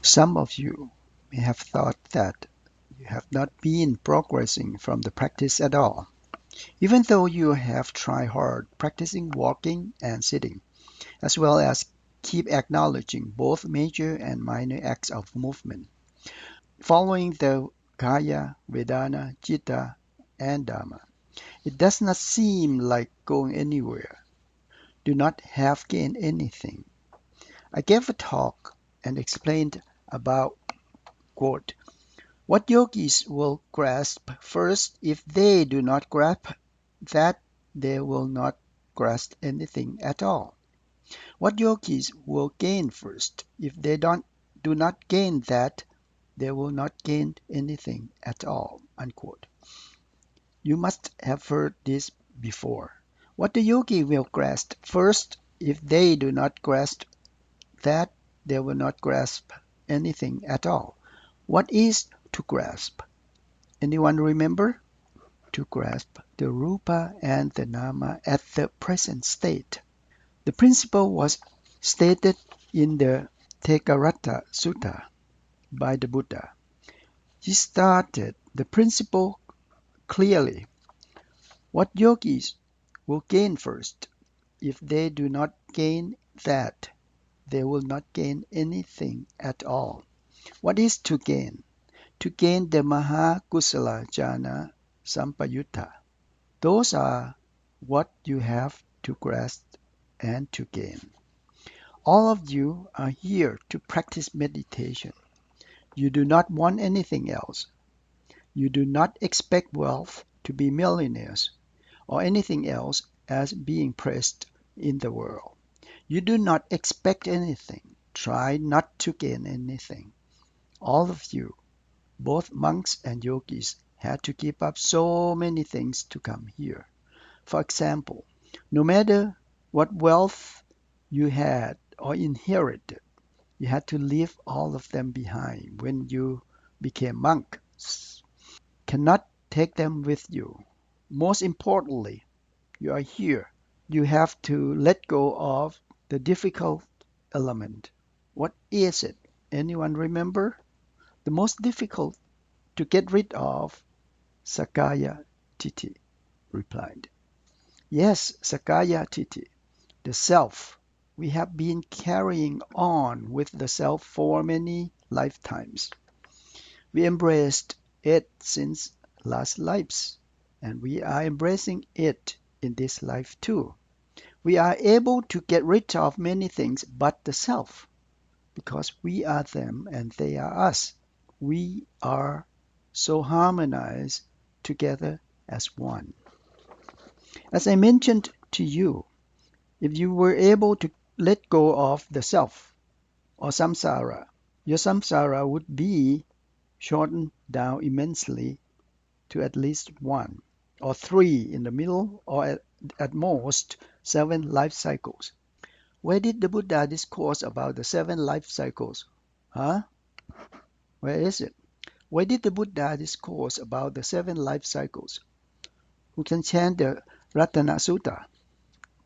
Some of you may have thought that you have not been progressing from the practice at all, even though you have tried hard practicing walking and sitting, as well as keep acknowledging both major and minor acts of movement, following the Kaya, Vedana, Chitta, and Dhamma. It does not seem like going anywhere. Do not have gained anything. I gave a talk and explained about, quote, what yogis will grasp first. If they do not grasp that, they will not grasp anything at all. What yogis will gain first. If they do not gain that, they will not gain anything at all. Unquote. You must have heard this before. What the yogi will grasp first. If they do not grasp that, they will not grasp anything at all. What is to grasp? Anyone remember? To grasp the rupa and the nama at the present state. The principle was stated in the Thekkaratta Sutta by the Buddha. He started the principle clearly. What yogis will gain first. If they do not gain that, they will not gain anything at all. What is to gain? To gain the Maha Kusala Jhana Sampayutta. Those are what you have to grasp and to gain. All of you are here to practice meditation. You do not want anything else. You do not expect wealth to be millionaires or anything else as being praised in the world. You do not expect anything. Try not to gain anything. All of you, both monks and yogis, had to give up so many things to come here. For example, no matter what wealth you had or inherited, you had to leave all of them behind when you became monks. Cannot take them with you. Most importantly, you are here. You have to let go of the difficult element. What is it? Anyone remember? The most difficult to get rid of, Sakaya Titi replied. Yes, Sakaya Titi, the self. We have been carrying on with the self for many lifetimes. We embraced it since last lives, and we are embracing it in this life too. We are able to get rid of many things but the self, because we are them and they are us. We are so harmonized together as one. As I mentioned to you, if you were able to let go of the self or samsara, your samsara would be shortened down immensely to at least 1 or 3 in the middle, or at most 7 life cycles. Where did the Buddha discourse about the 7 life cycles? Huh? Where is it? Where did the Buddha discourse about the 7 life cycles? Who can chant the Ratana Sutta?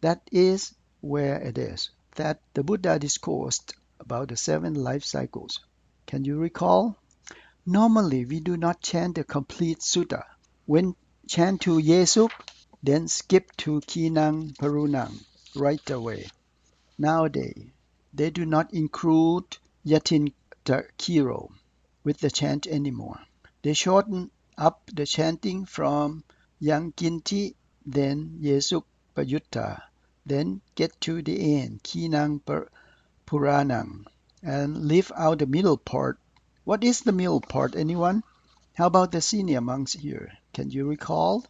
That is where it is, that the Buddha discoursed about the 7 life cycles. Can you recall? Normally, we do not chant the complete sutta. When chant to Yesuk, then skip to Kinang Perunang right away. Nowadays, they do not include Yatin Kiro with the chant anymore. They shorten up the chanting from Yang Kinti, then Yesuk Payutta, then get to the end, Kinang Puranang, and leave out the middle part. What is the middle part, anyone? How about the senior monks here? Can you recall?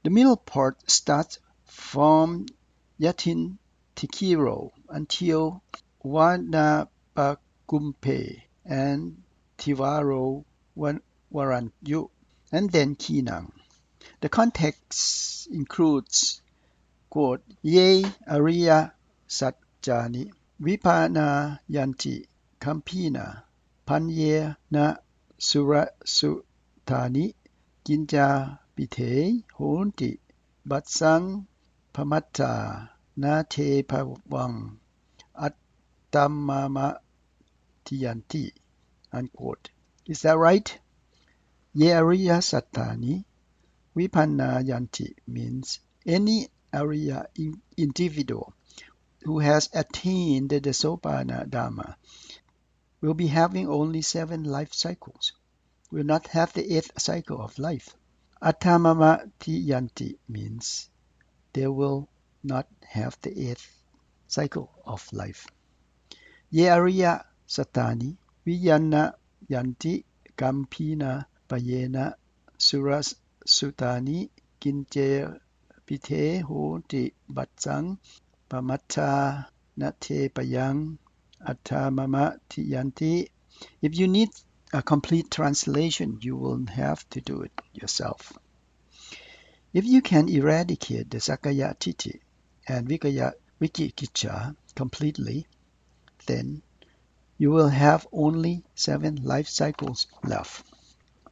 The middle part starts from Yatin Tikiro until Wanapakumpe and Tivaro Waranyu, and then Kinang. The context includes, quote, Ye Ariya Satjani Vipana Yanti Kampina Panye na Surasutani Ginja Bite Honti Batsang Pamatta Na Te Pawang Attamama tiyanti, unquote. Is that right? Ye Ariya Sattani Vipanayanti means any Ariya individual who has attained the Sopana Dharma will be having only 7 life cycles, will not have the 8th cycle of life. Attamamatiyanti means they will not have the 8th cycle of life. Ye Ariya Sattani Viyana Yanti Kampina Payena Suras Sutani Kinje Pite Hoti Batsang Pamatta Nate Payang Attamama Tiyanti. If you need a complete translation, you will have to do it yourself. If you can eradicate the Sakaya Titi and Vikaya Vikikicha completely, then you will have only 7 life cycles left.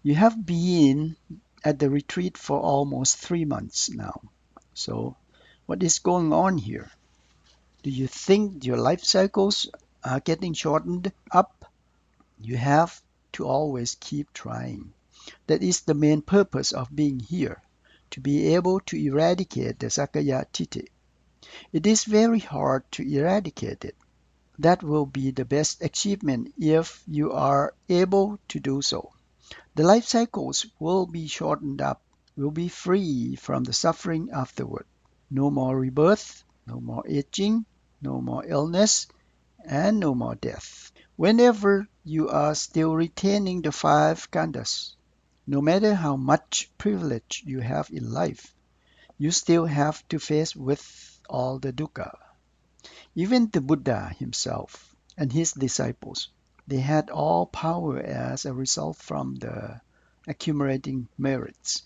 You have been at the retreat for almost 3 months now. So, what is going on here? Do you think your life cycles are getting shortened up? You have to always keep trying. That is the main purpose of being here, to be able to eradicate the Sakaya Titi. It is very hard to eradicate it. That will be the best achievement if you are able to do so. The life cycles will be shortened up, will be free from the suffering afterward. No more rebirth, no more aging, no more illness, and no more death. Whenever you are still retaining the 5 khandhas, no matter how much privilege you have in life, you still have to face with all the dukkha. Even the Buddha himself and his disciples, they had all power as a result from the accumulating merits.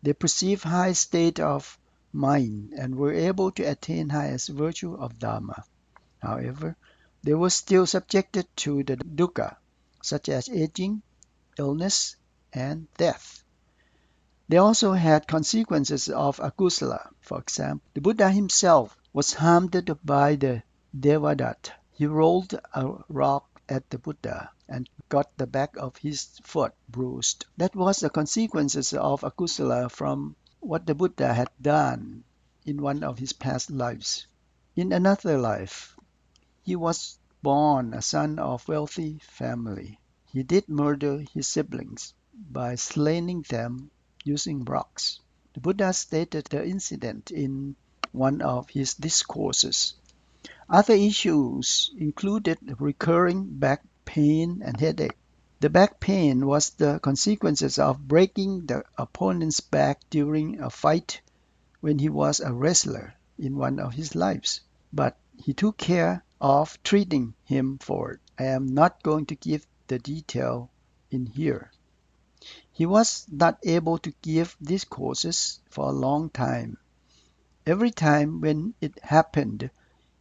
They perceived high state of mind and were able to attain highest virtue of Dharma. However, they were still subjected to the dukkha, such as aging, illness, and death. They also had consequences of akusala. For example, the Buddha himself was harmed by the Devadatta. He rolled a rock at the Buddha and got the back of his foot bruised. That was the consequences of akusala from what the Buddha had done in one of his past lives. In another life, he was born a son of wealthy family. He did murder his siblings by slaying them using rocks. The Buddha stated the incident in one of his discourses. Other issues included recurring back pain and headache. The back pain was the consequences of breaking the opponent's back during a fight when he was a wrestler in one of his lives. But he took care of treating him for it. I am not going to give the detail in here. He was not able to give discourses for a long time. Every time when it happened,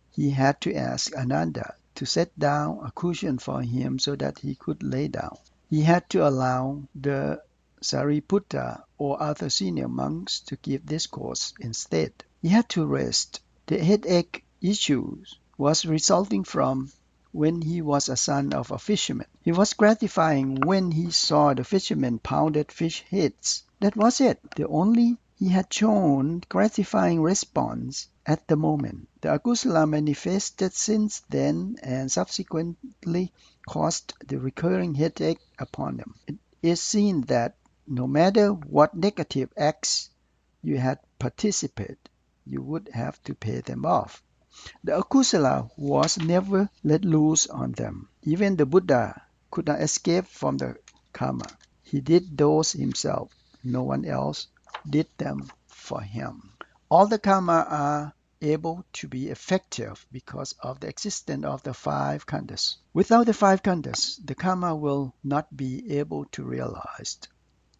he had to ask Ananda to set down a cushion for him so that he could lay down. He had to allow the Sariputta or other senior monks to give discourse instead. He had to rest. The headache issues was resulting from when he was a son of a fisherman. He was gratifying when he saw the fishermen pounded fish heads. That was it. The only he had shown gratifying response at the moment. The akusala manifested since then and subsequently caused the recurring headache upon him. It is seen that no matter what negative acts you had participated, you would have to pay them off. The akusala was never let loose on them. Even the Buddha could not escape from the karma. He did those himself. No one else did them for him. All the karma are able to be effective because of the existence of the 5 khandhas. Without the 5 khandhas, the karma will not be able to realize.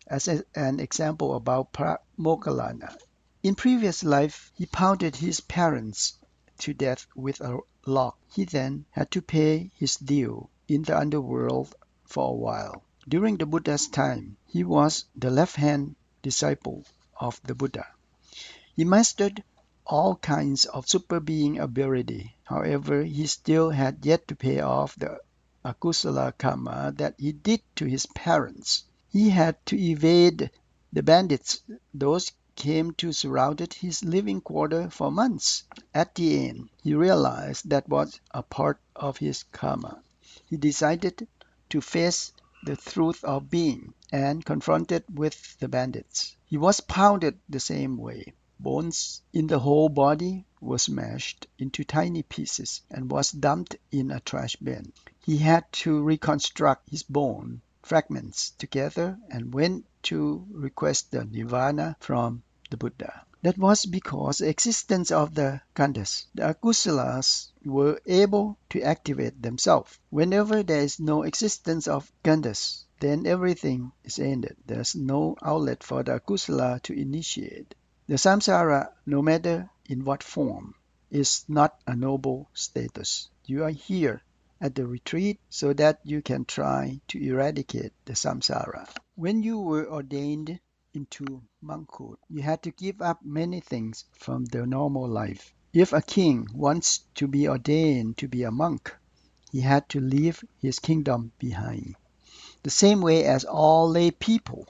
As an example about Moggallana, in previous life, he pounded his parents to death with a log. He then had to pay his due in the underworld for a while. During the Buddha's time, he was the left-hand disciple of the Buddha. He mastered all kinds of super being ability. However, he still had yet to pay off the akusala karma that he did to his parents. He had to evade the bandits. Those came to surround his living quarter for months. At the end, he realized that was a part of his karma. He decided to face the truth of being and confronted with the bandits. He was pounded the same way. Bones in the whole body were smashed into tiny pieces and was dumped in a trash bin. He had to reconstruct his bone fragments together and went to request the nirvana from the Buddha. That was because the existence of the khandhas, the akusalas, were able to activate themselves. Whenever there is no existence of khandhas, then everything is ended. There's no outlet for the akusala to initiate. The samsara, no matter in what form, is not a noble status. You are here at the retreat so that you can try to eradicate the samsara. When you were ordained into monkhood, you had to give up many things from the normal life. If a king wants to be ordained to be a monk, he had to leave his kingdom behind. The same way as all lay people,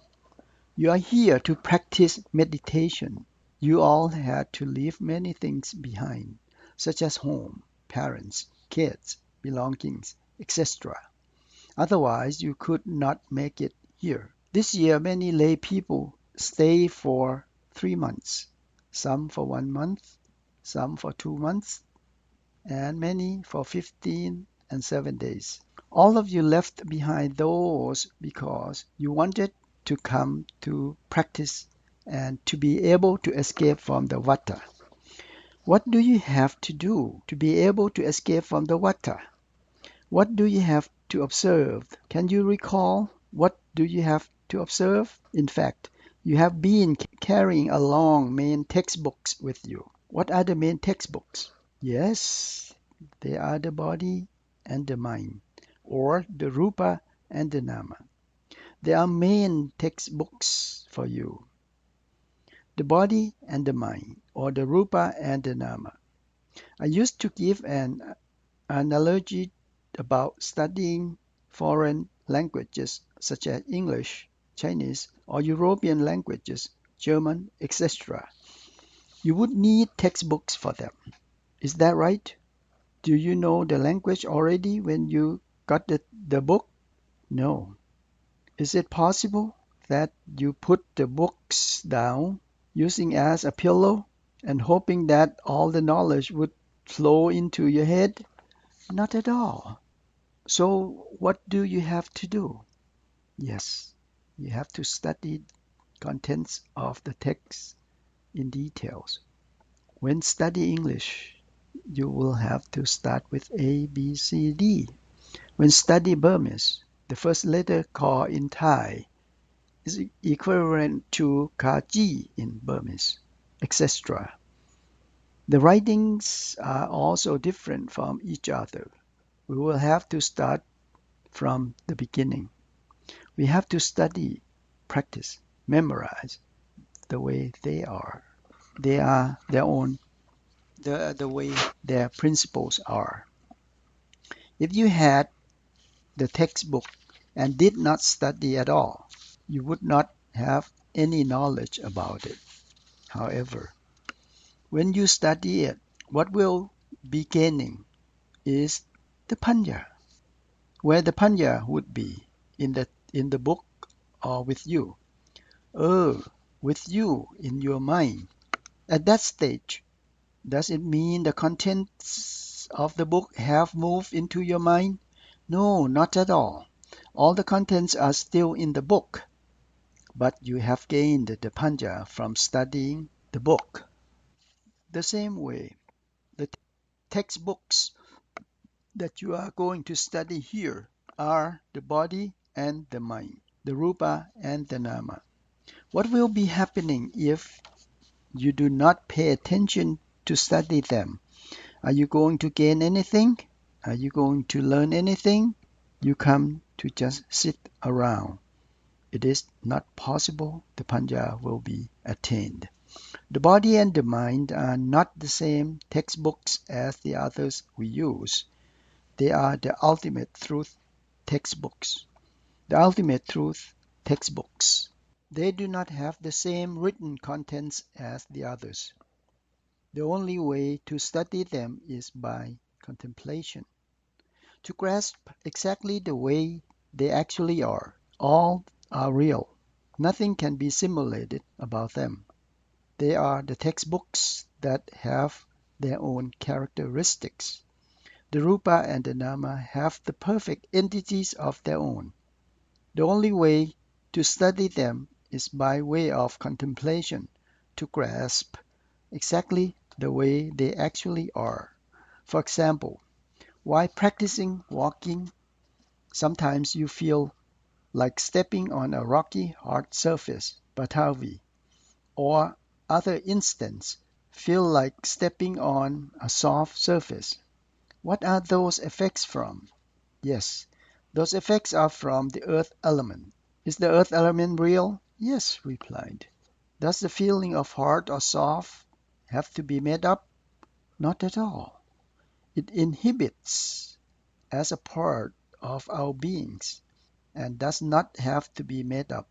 you are here to practice meditation. You all had to leave many things behind, such as home, parents, kids, belongings, etc. Otherwise, you could not make it here. This year, many lay people stay for 3 months, some for 1 month, some for 2 months, and many for 15 and 7 days. All of you left behind those because you wanted to come to practice and to be able to escape from the vata. What do you have to do to be able to escape from the vata? What do you have to observe? Can you recall what do you have to observe? In fact, you have been carrying along main textbooks with you. What are the main textbooks? Yes, they are the body and the mind, or the rupa and the nama. They are main textbooks for you. The body and the mind, or the rupa and the nama. I used to give an analogy about studying foreign languages such as English, Chinese, or European languages, German, etc. You would need textbooks for them. Is that right? Do you know the language already when you got the book? No. Is it possible that you put the books down using as a pillow and hoping that all the knowledge would flow into your head? Not at all. So what do you have to do? Yes, you have to study contents of the text in details. When study English, you will have to start with A, B, C, D. When study Burmese, the first letter Kor in Thai is equivalent to Kaji in Burmese, etc. The writings are also different from each other. We will have to start from the beginning. We have to study, practice, memorize the way they are. They are their own, the way their principles are. If you had the textbook and did not study at all, you would not have any knowledge about it. However, when you study it, what will be gaining is the panya. Where the panya would be in the book or with you. With you in your mind. At that stage, does it mean the contents of the book have moved into your mind? No, not at all. All the contents are still in the book, but you have gained the panya from studying the book. The same way, the textbooks that you are going to study here are the body and the mind, the rupa and the nama. What will be happening if you do not pay attention to study them? Are you going to gain anything? Are you going to learn anything? You come to just sit around. It is not possible the panya will be attained. The body and the mind are not the same textbooks as the others we use. They are the ultimate truth textbooks. The ultimate truth, textbooks. They do not have the same written contents as the others. The only way to study them is by contemplation, to grasp exactly the way they actually are. All are real. Nothing can be simulated about them. They are the textbooks that have their own characteristics. The Rupa and the Nama have the perfect entities of their own. The only way to study them is by way of contemplation, to grasp exactly the way they actually are. For example, while practicing walking, sometimes you feel like stepping on a rocky, hard surface, Batavi, or other instance, feel like stepping on a soft surface. What are those effects from? Yes, those effects are from the earth element. Is the earth element real? Yes, replied. Does the feeling of hard or soft have to be made up? Not at all. It inhibits as a part of our beings and does not have to be made up.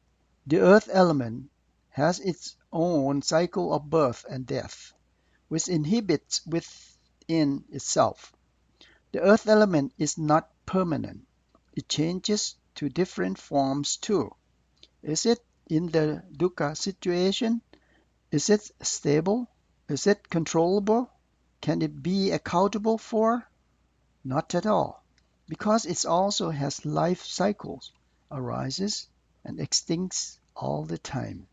The earth element has its own cycle of birth and death, which inhibits within itself. The earth element is not permanent. It changes to different forms too. Is it in the dukkha situation? Is it stable? Is it controllable? Can it be accountable for? Not at all, because it also has life cycles, arises and extincts all the time.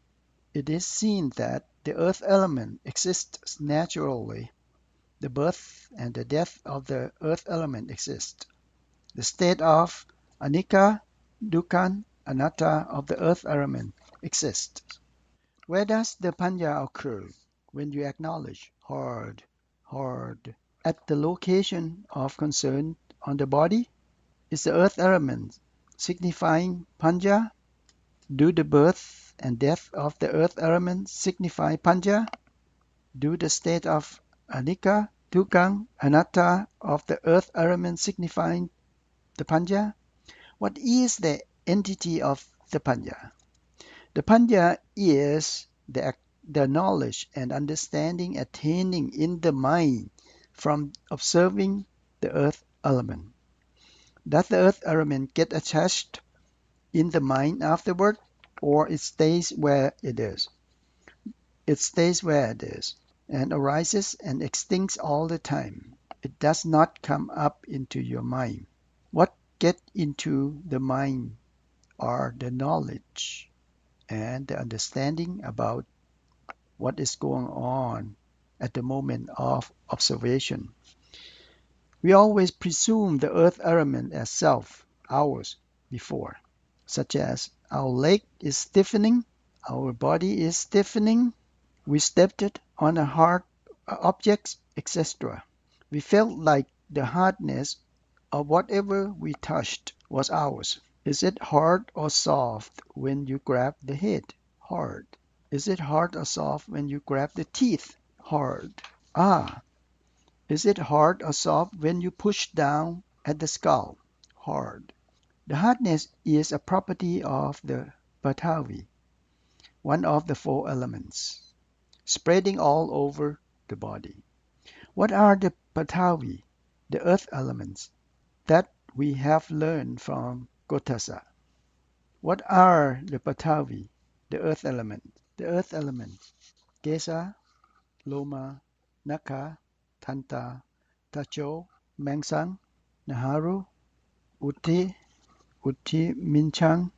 It is seen that the earth element exists naturally. The birth and the death of the earth element exist. The state of anicca, dukkha, anatta of the earth element exists. Where does the panya occur? When you acknowledge hard, hard. At the location of concern on the body? Is the earth element signifying panya? Do the birth and death of the earth element signify panya? Do the state of anicca, dukkha, anatta of the earth element signifying the panya? What is the entity of the panya? The panya is the knowledge and understanding attaining in the mind from observing the earth element. Does the earth element get attached in the mind afterward, or it stays where it is? It stays where it is and arises and extincts all the time. It does not come up into your mind. What get into the mind are the knowledge and the understanding about what is going on at the moment of observation. We always presume the earth element as self, ours, before, such as our leg is stiffening, our body is stiffening, we stepped on a hard object, etc. We felt like the hardness of whatever we touched was ours. Is it hard or soft when you grab the head? Hard. Is it hard or soft when you grab the teeth? Hard. Ah, is it hard or soft when you push down at the skull? Hard. The hardness is a property of the Batavi, one of the four elements, spreading all over the body. What are the Batavi, the earth elements, that we have learned from Gotasa? What are the Batavi, the earth element? The earth element, Kesa, Loma, Naka, Tanta, Tacho, Mengsang, Naharu, Uti, Uti Minchang,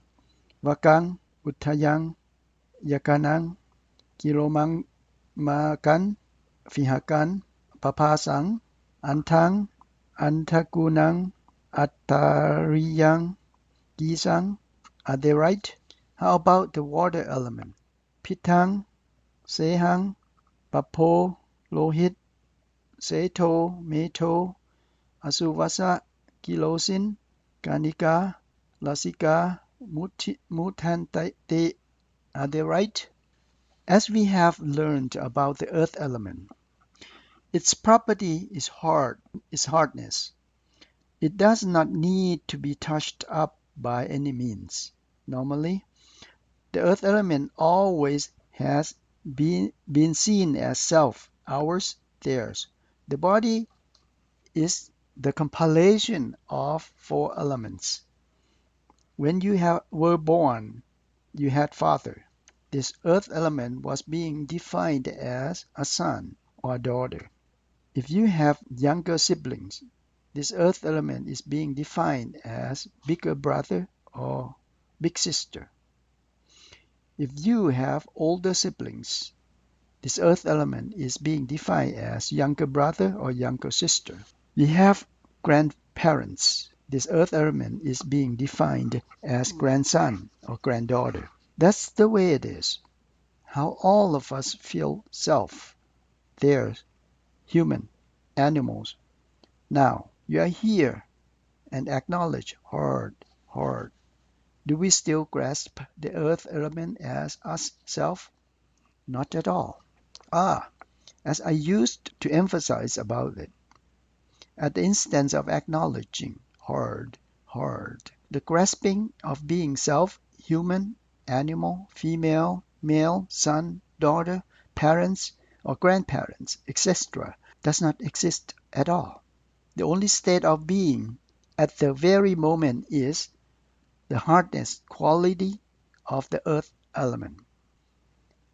Wakang, Uttayang, Yakanang, Kilomang Makan, Fihakan, Papasang, Antang, Antagunang, Attariyang, Gisang. Are they right? How about the water element? Pitang, Sehang, Papo, Lohit, Seto, Meto, Asuvasa, Kilosin, Kanika, Lasika, Mutante. Are they right? As we have learned about the earth element, its property is hardness. It does not need to be touched up by any means. Normally, the earth element always has been seen as self, ours, theirs. The body is the compilation of four elements. When you were born, you had father. This earth element was being defined as a son or daughter. If you have younger siblings, this earth element is being defined as bigger brother or big sister. If you have older siblings, this earth element is being defined as younger brother or younger sister. We have grandparents. This earth element is being defined as grandson or granddaughter. That's the way it is. How all of us feel self, theirs, human, animals. Now, you are here and acknowledge hard, hard. Do we still grasp the earth element as us self? Not at all. As I used to emphasize about it, at the instance of acknowledging hard, hard, the grasping of being self, human, animal, female, male, son, daughter, parents, or grandparents, etc., does not exist at all. The only state of being at the very moment is the hardness quality of the earth element.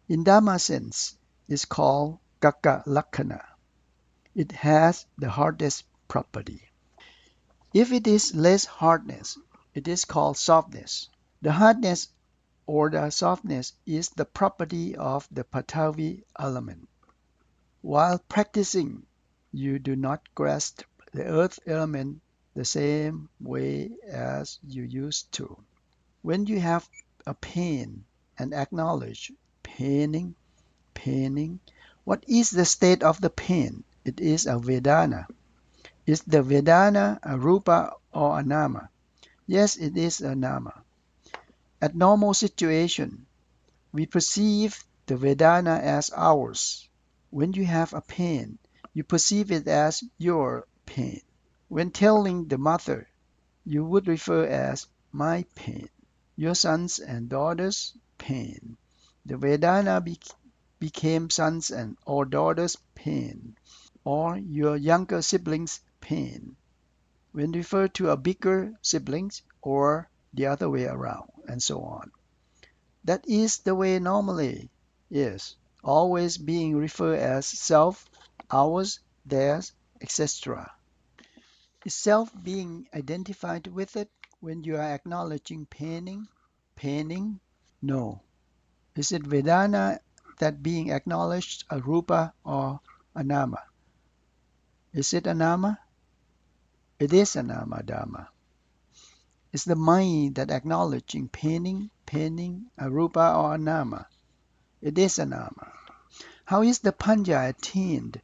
In Dhamma sense, it's called Kaka Lakkhana. It has the hardest property. If it is less hardness, it is called softness. The hardness or the softness is the property of the Patavi element. While practicing, you do not grasp the earth element the same way as you used to. When you have a pain and acknowledge paining, what is the state of the pain? It is a Vedana. Is the Vedana a Rupa or a Nama? Yes, it is a Nama. At normal situation, we perceive the Vedana as ours. When you have a pain, you perceive it as your pain. When telling the mother, you would refer as my pain, your sons and daughters' pain. The Vedana became sons and or daughters' pain, or your younger siblings' pain, when referred to a bigger siblings or the other way around, and so on. That is the way normally is, always being referred as self, ours, theirs, etc. Is self being identified with it when you are acknowledging paining? No. Is it Vedana that being acknowledged a Rupa or a Nama? Is it a Nama? It is a Nama Dhamma. Is the mind that acknowledging paining, a Rupa or a Nama? It is a Nama. How is the Panya attained?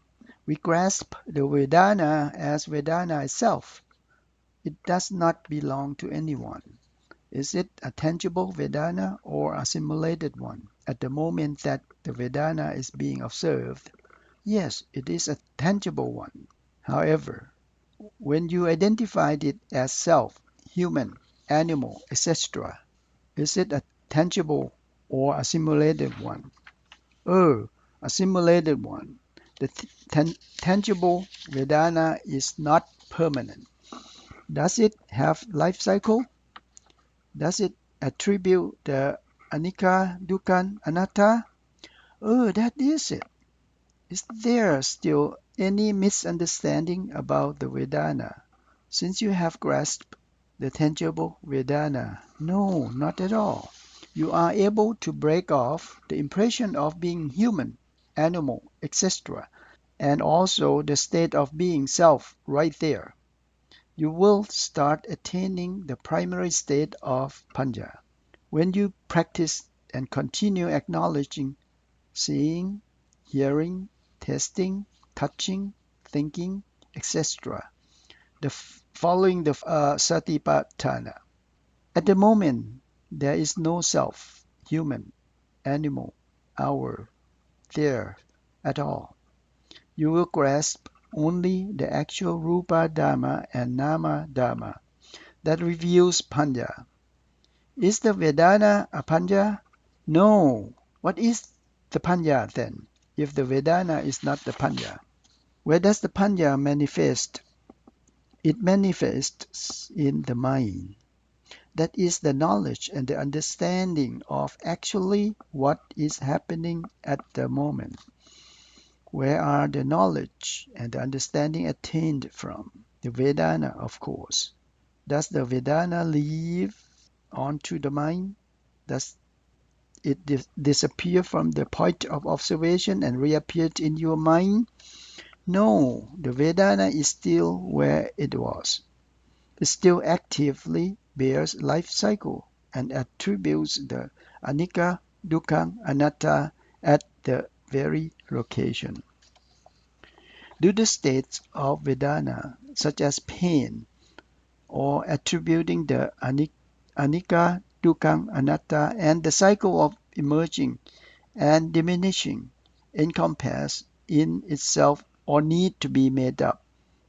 We grasp the Vedana as Vedana itself. It does not belong to anyone. Is it a tangible Vedana or a simulated one at the moment that the Vedana is being observed? Yes, it is a tangible one. However, when you identified it as self, human, animal, etc., is it a tangible or a simulated one? A simulated one. The tangible Vedana is not permanent. Does it have life cycle? Does it attribute the anicca, dukkha, anatta? That is it. Is there still any misunderstanding about the Vedana? Since you have grasped the tangible Vedana, no, not at all. You are able to break off the impression of being human, animal, etc., and also the state of being self right there. You will start attaining the primary state of Panya. When you practice and continue acknowledging, seeing, hearing, tasting, touching, thinking, etc., following the satipatthana. At the moment, there is no self, human, animal, our, there, at all. You will grasp only the actual Rupa Dharma and Nama Dharma that reveals Panya. Is the Vedana a Panya? No. What is the Panya then, if the Vedana is not the Panya? Where does the Panya manifest? It manifests in the mind. That is the knowledge and the understanding of actually what is happening at the moment. Where are the knowledge and the understanding attained from? The Vedana, of course. Does the Vedana leave onto the mind? Does it disappear from the point of observation and reappear in your mind? No, the Vedana is still where it was. It still actively bears life cycle and attributes the anicca, dukkha, anatta at the very location. Do the states of Vedana, such as pain, or attributing the anicca, dukkha, anatta, and the cycle of emerging and diminishing, encompass in itself or need to be made up?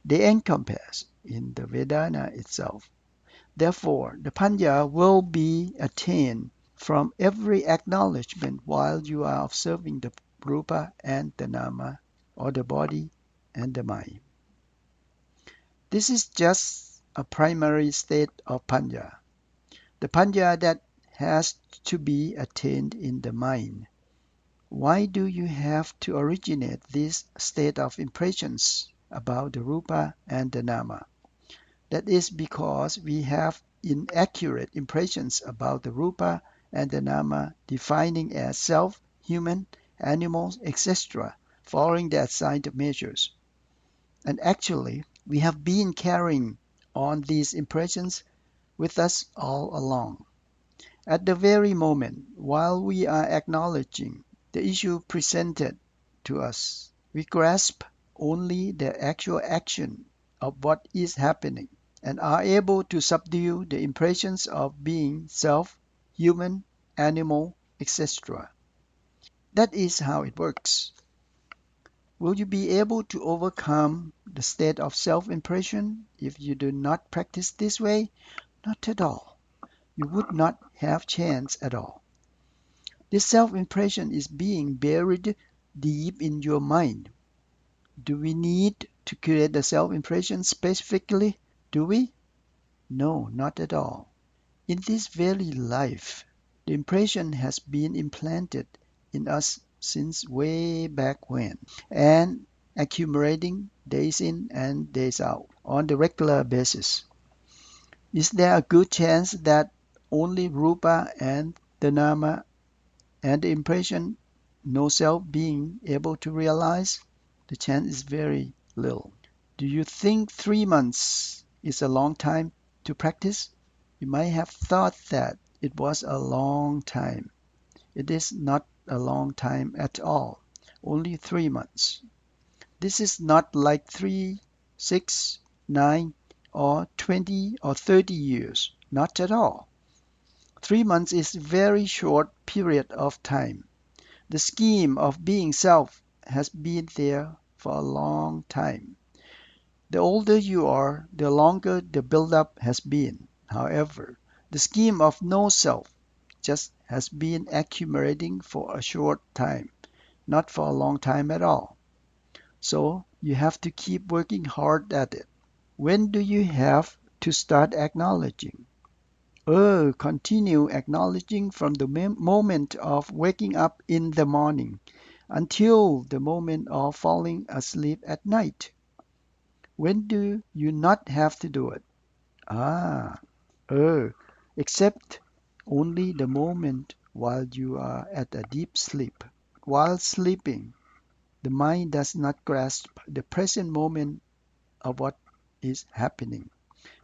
They encompass in the Vedana itself. Therefore, the Panya will be attained from every acknowledgement while you are observing the Rupa and the Nama, or the body and the mind. This is just a primary state of Panya, the Panya that has to be attained in the mind. Why do you have to originate this state of impressions about the Rupa and the Nama? That is because we have inaccurate impressions about the Rupa and the Nama, defining as self, human, animals, etc., following the assigned measures. And actually, we have been carrying on these impressions with us all along. At the very moment while we are acknowledging the issue presented to us, we grasp only the actual action of what is happening and are able to subdue the impressions of being self, human, animal, etc. That is how it works. Will you be able to overcome the state of self-impression if you do not practice this way? Not at all. You would not have chance at all. This self-impression is being buried deep in your mind. Do we need to create the self-impression specifically? Do we? No, not at all. In this very life, the impression has been implanted in us since way back when, and accumulating days in and days out on the regular basis. Is there a good chance that only Rupa and the Nama and the impression no self being able to realize? The chance is very little. Do you think 3 months is a long time to practice? You might have thought that it was a long time. It is not a long time at all, only 3 months. This is not like 3, 6, 9, or 20 or 30 years. Not at all. 3 months is a very short period of time. The scheme of being self has been there for a long time. The older you are, the longer the build-up has been. However, the scheme of no self just has been accumulating for a short time, not for a long time at all. So you have to keep working hard at it. When do you have to start acknowledging? Continue acknowledging from the moment of waking up in the morning until the moment of falling asleep at night. When do you not have to do it? Ah, except only the moment while you are at a deep sleep. While sleeping, the mind does not grasp the present moment of what is happening.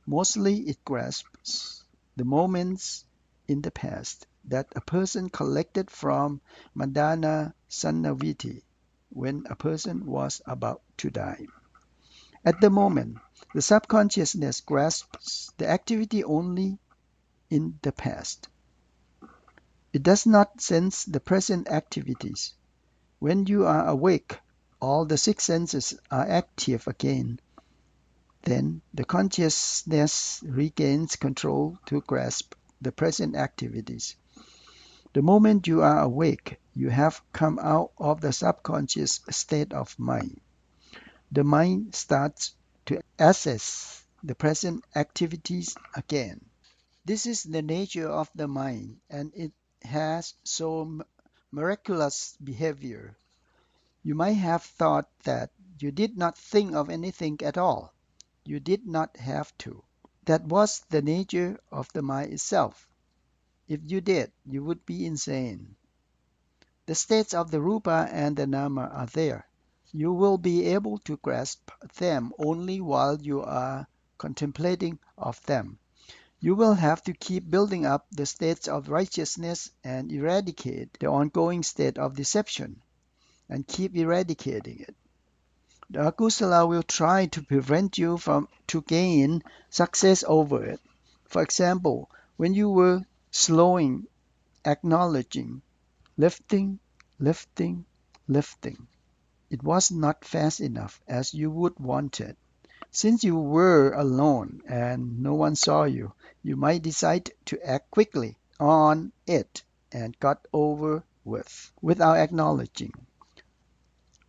Mostly it grasps the moments in the past that a person collected from Madana Sannaviti when a person was about to die. At the moment, the subconsciousness grasps the activity only in the past. It does not sense the present activities. When you are awake, all the six senses are active again. Then the consciousness regains control to grasp the present activities. The moment you are awake, you have come out of the subconscious state of mind. The mind starts to assess the present activities again. This is the nature of the mind, and it has so miraculous behavior. You might have thought that you did not think of anything at all. You did not have to. That was the nature of the mind itself. If you did, you would be insane. The states of the rupa and the nama are there. You will be able to grasp them only while you are contemplating of them. You will have to keep building up the states of righteousness and eradicate the ongoing state of deception, and keep eradicating it. The akusala will try to prevent you from to gain success over it. For example, when you were slowing, acknowledging, lifting, lifting, lifting, it was not fast enough as you would want it. Since you were alone and no one saw you, you might decide to act quickly on it and got over with without acknowledging.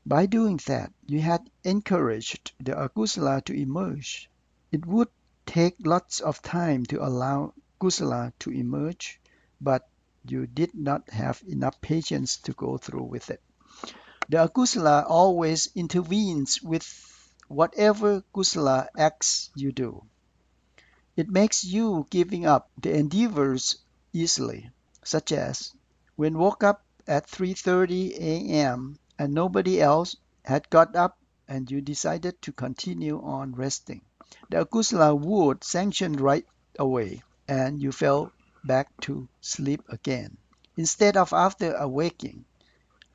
By doing that, you had encouraged the akusala to emerge. It would take lots of time to allow kusala to emerge, but you did not have enough patience to go through with it. The akusala always intervenes with whatever kusala acts you do. It makes you giving up the endeavors easily, such as when woke up at 3:30 a.m. and nobody else had got up and you decided to continue on resting. The akusala would sanction right away and you fell back to sleep again. Instead of after awaking,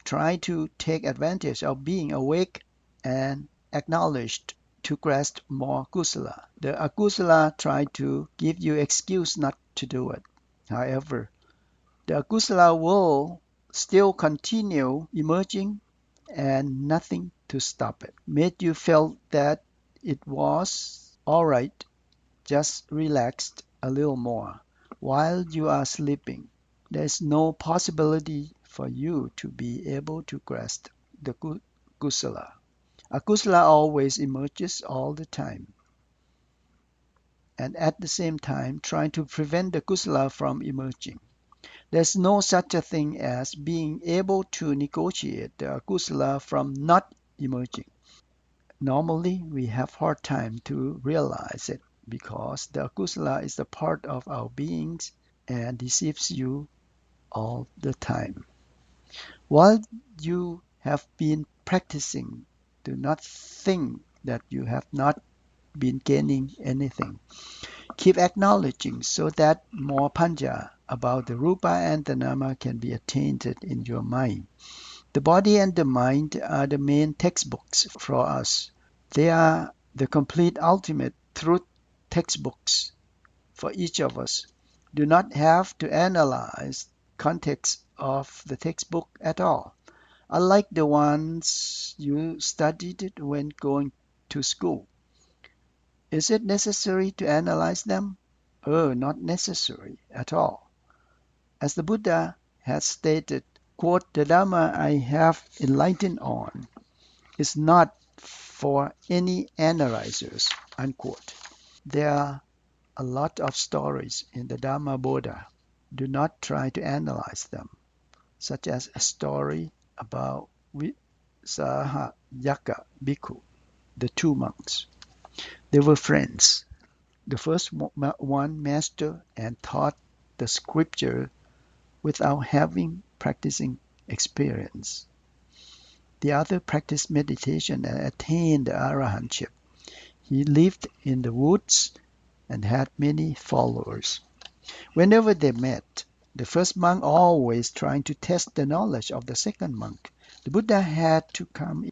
try to take advantage of being awake and acknowledged to grasp more kusala. The akusala try to give you excuse not to do it. However, the akusala will still continue emerging and nothing to stop it. Made you feel that it was all right, just relaxed a little more while you are sleeping. There is no possibility for you to be able to grasp the kusala. Akusala always emerges all the time, and at the same time trying to prevent the kusala from emerging. There's no such a thing as being able to negotiate the akusala from not emerging. Normally, we have hard time to realize it because the akusala is a part of our beings and deceives you all the time. While you have been practicing, do not think that you have not been gaining anything. Keep acknowledging so that more panja about the rupa and the nama can be attained in your mind. The body and the mind are the main textbooks for us. They are the complete ultimate truth textbooks for each of us. Do not have to analyze context of the textbook at all. Unlike the ones you studied when going to school. Is it necessary to analyze them? Oh, not necessary at all. As the Buddha has stated, quote, the Dhamma I have enlightened on is not for any analyzers, unquote. There are a lot of stories in the Dhamma Bodha. Do not try to analyze them, such as a story about Visahayaka Bhikkhu, the two monks. They were friends. The first one mastered and taught the scripture without having practicing experience. The other practiced meditation and attained the arahantship. He lived in the woods and had many followers. Whenever they met, the first monk always trying to test the knowledge of the second monk. The Buddha had to come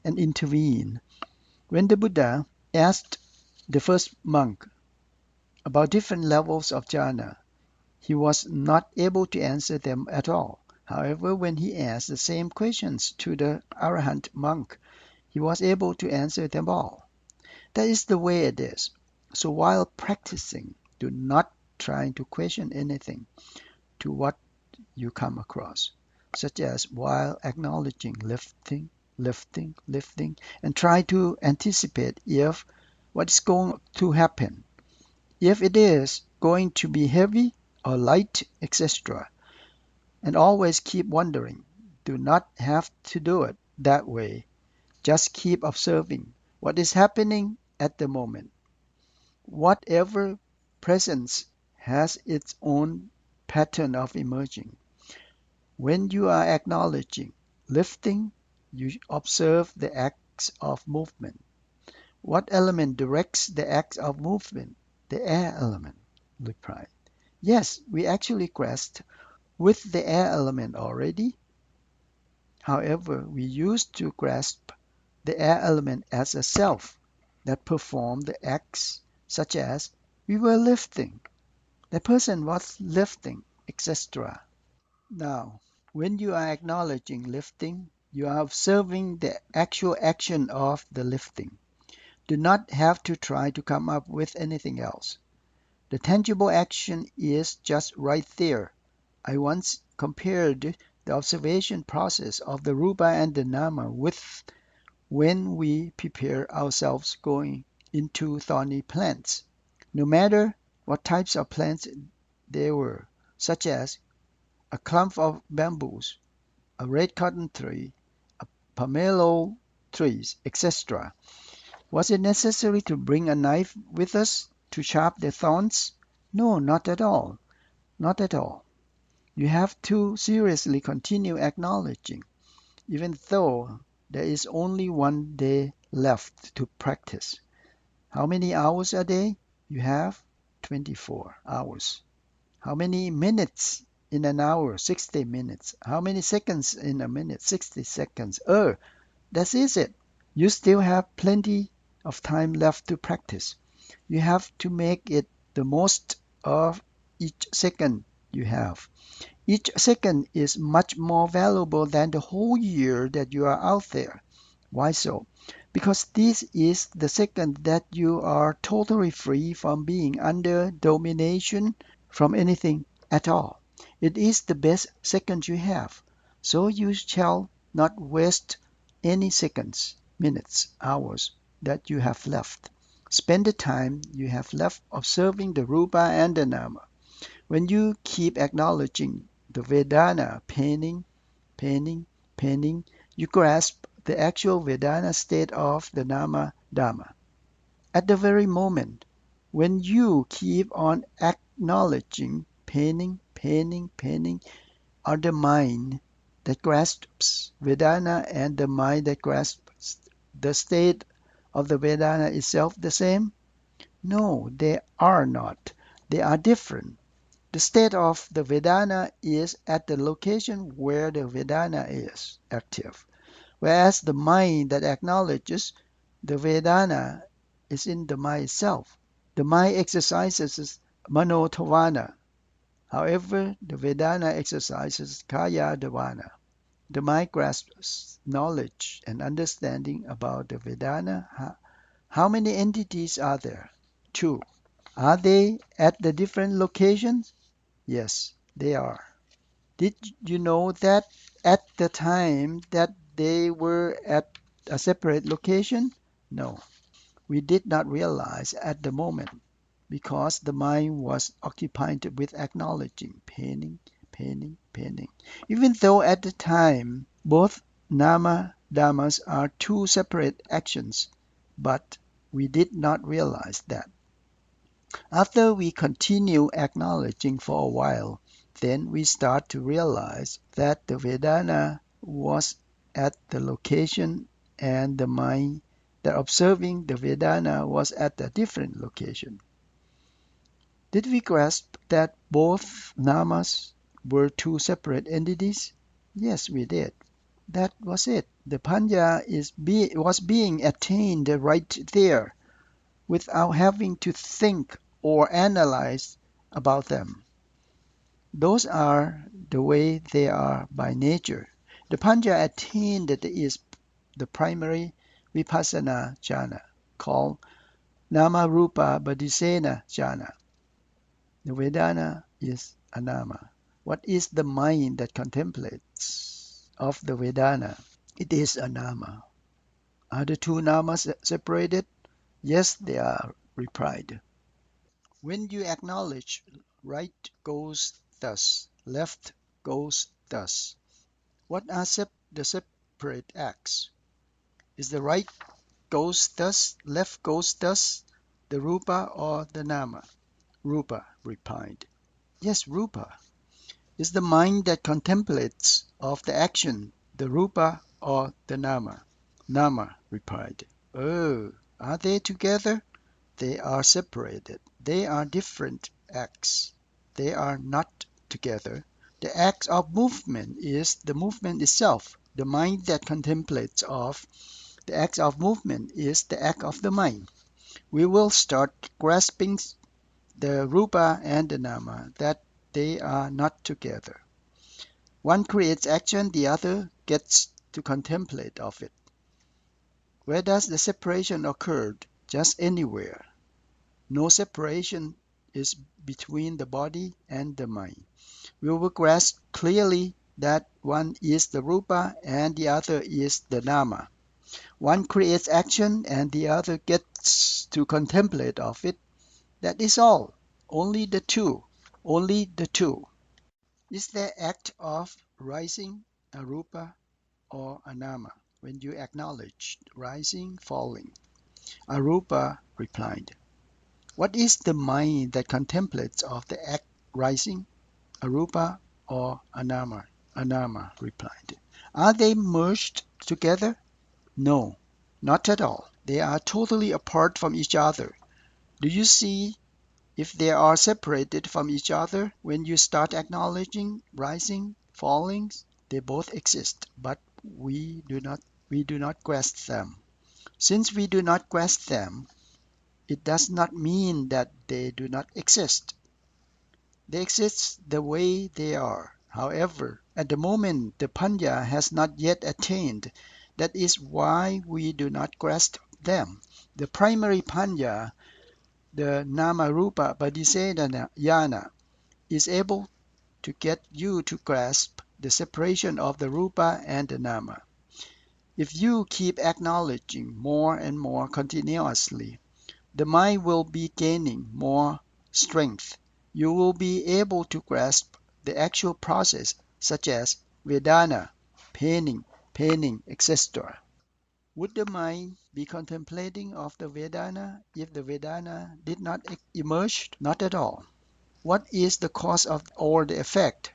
and intervene. When the Buddha asked the first monk about different levels of jhana, he was not able to answer them at all. However, when he asked the same questions to the arahant monk, he was able to answer them all. That is the way it is. So while practicing, do not try to question anything to what you come across, such as while acknowledging lifting, and try to anticipate if what is going to happen, if it is going to be heavy or light, etc. And always keep wondering. Do not have to do it that way. Just keep observing what is happening at the moment. Whatever presence has its own pattern of emerging. When you are acknowledging lifting, you observe the acts of movement. What element directs the acts of movement? The air element, replied. Yes, we actually grasped with the air element already. However, we used to grasp the air element as a self that performed the acts, such as we were lifting, the person was lifting, etc. Now, when you are acknowledging lifting, you are observing the actual action of the lifting. Do not have to try to come up with anything else. The tangible action is just right there. I once compared the observation process of the rupa and the nama with when we prepare ourselves going into thorny plants. No matter what types of plants they were, such as a clump of bamboos, a red cotton tree, a pomelo trees, etc. Was it necessary to bring a knife with us to sharp the thorns? No, not at all. Not at all. You have to seriously continue acknowledging, even though there is only one day left to practice. How many hours a day? You have 24 hours. How many minutes in an hour? 60 minutes. How many seconds in a minute? 60 seconds. That is it. You still have plenty of time left to practice. You have to make it the most of each second you have. Each second is much more valuable than the whole year that you are out there. Why so? Because this is the second that you are totally free from being under domination from anything at all. It is the best second you have. So you shall not waste any seconds, minutes, hours that you have left. Spend the time you have left observing the rupa and the nama. When you keep acknowledging the Vedana, painting, you grasp the actual Vedana state of the Nama Dhamma. At the very moment when you keep on acknowledging painting, are the mind that grasps Vedana and the mind that grasps the state of the Vedana itself the same? No, they are not. They are different. The state of the Vedana is at the location where the Vedana is active, whereas the mind that acknowledges the Vedana is in the mind itself. The mind exercises Manotavana. However, the Vedana exercises Kaya Dhavana. The mind grasps knowledge and understanding about the Vedana. How many entities are there? Two. Are they at the different locations? Yes, they are. Did you know that at the time that they were at a separate location? No, we did not realize at the moment because the mind was occupied with acknowledging, painting. Even though at the time both nama dhammas are two separate actions, but we did not realize that. After we continue acknowledging for a while, then we start to realize that the Vedana was at the location and the mind that observing the Vedana was at a different location. Did we grasp that both namas were two separate entities? Yes, we did. That was it. The panya was being attained right there without having to think or analyze about them. Those are the way they are by nature. The panya attained is the primary vipassana jhana called nama rupa bodhisena jhana. The Vedana is anama. What is the mind that contemplates of the Vedana? It is anama. Are the two namas separated? Yes, they are, replied. When you acknowledge right goes thus, left goes thus, what are the separate acts? Is the right goes thus, left goes thus, the rupa or the nama? Rupa, replied. Yes, rupa. Is the mind that contemplates of the action the rupa or the nama? Nama, replied. Oh, are they together? They are separated. They are different acts. They are not together. The act of movement is the movement itself. The mind that contemplates of the act of movement is the act of the mind. We will start grasping the rupa and the nama, that they are not together. One creates action, the other gets to contemplate of it. Where does the separation occur? Just anywhere. No separation is between the body and the mind. We will grasp clearly that one is the rupa and the other is the nama. One creates action and the other gets to contemplate of it. That is all. Only the two. Only the two. Is the act of rising a rupa or a nama? When you acknowledge rising, falling. A rupa replied. What is the mind that contemplates of the act rising? A rupa or a nama? A nama replied. Are they merged together? No, not at all. They are totally apart from each other. Do you see if they are separated from each other when you start acknowledging rising, falling? They both exist, but we do not grasp them. Since we do not grasp them, it does not mean that they do not exist. They exist the way they are. However, at the moment the panya has not yet attained. That is why we do not grasp them. The primary panya, the nama-rupa bodhisena is able to get you to grasp the separation of the rupa and the nama. If you keep acknowledging more and more continuously, the mind will be gaining more strength. You will be able to grasp the actual process, such as Vedana, painting, etc. Would the mind be contemplating of the Vedana if the Vedana did not emerge? Not at all. What is the cause of or the effect?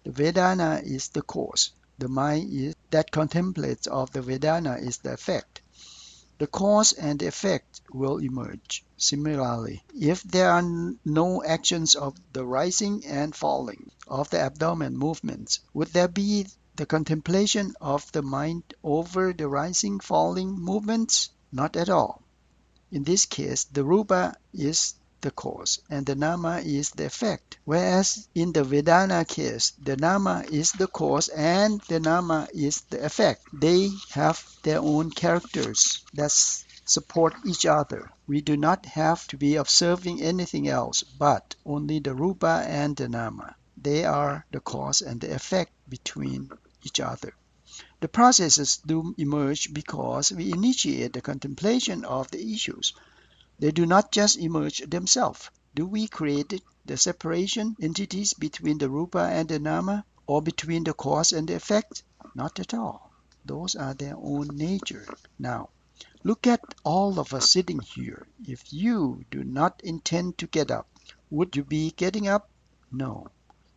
The Vedana is the cause. The mind that contemplates of the Vedana is the effect. The cause and the effect will emerge. Similarly, if there are no actions of the rising and falling of the abdomen movements, would there be the contemplation of the mind over the rising falling movements? Not at all. In this case, the rupa is the cause and the nama is the effect, whereas in the Vedana case, the nama is the cause and the nama is the effect. They have their own characters that support each other. We do not have to be observing anything else but only the rupa and the nama. They are the cause and the effect between each other. The processes do emerge because we initiate the contemplation of the issues. They do not just emerge themselves. Do we create the separation entities between the rupa and the nama, or between the cause and the effect? Not at all. Those are their own nature. Now, look at all of us sitting here. If you do not intend to get up, would you be getting up? No.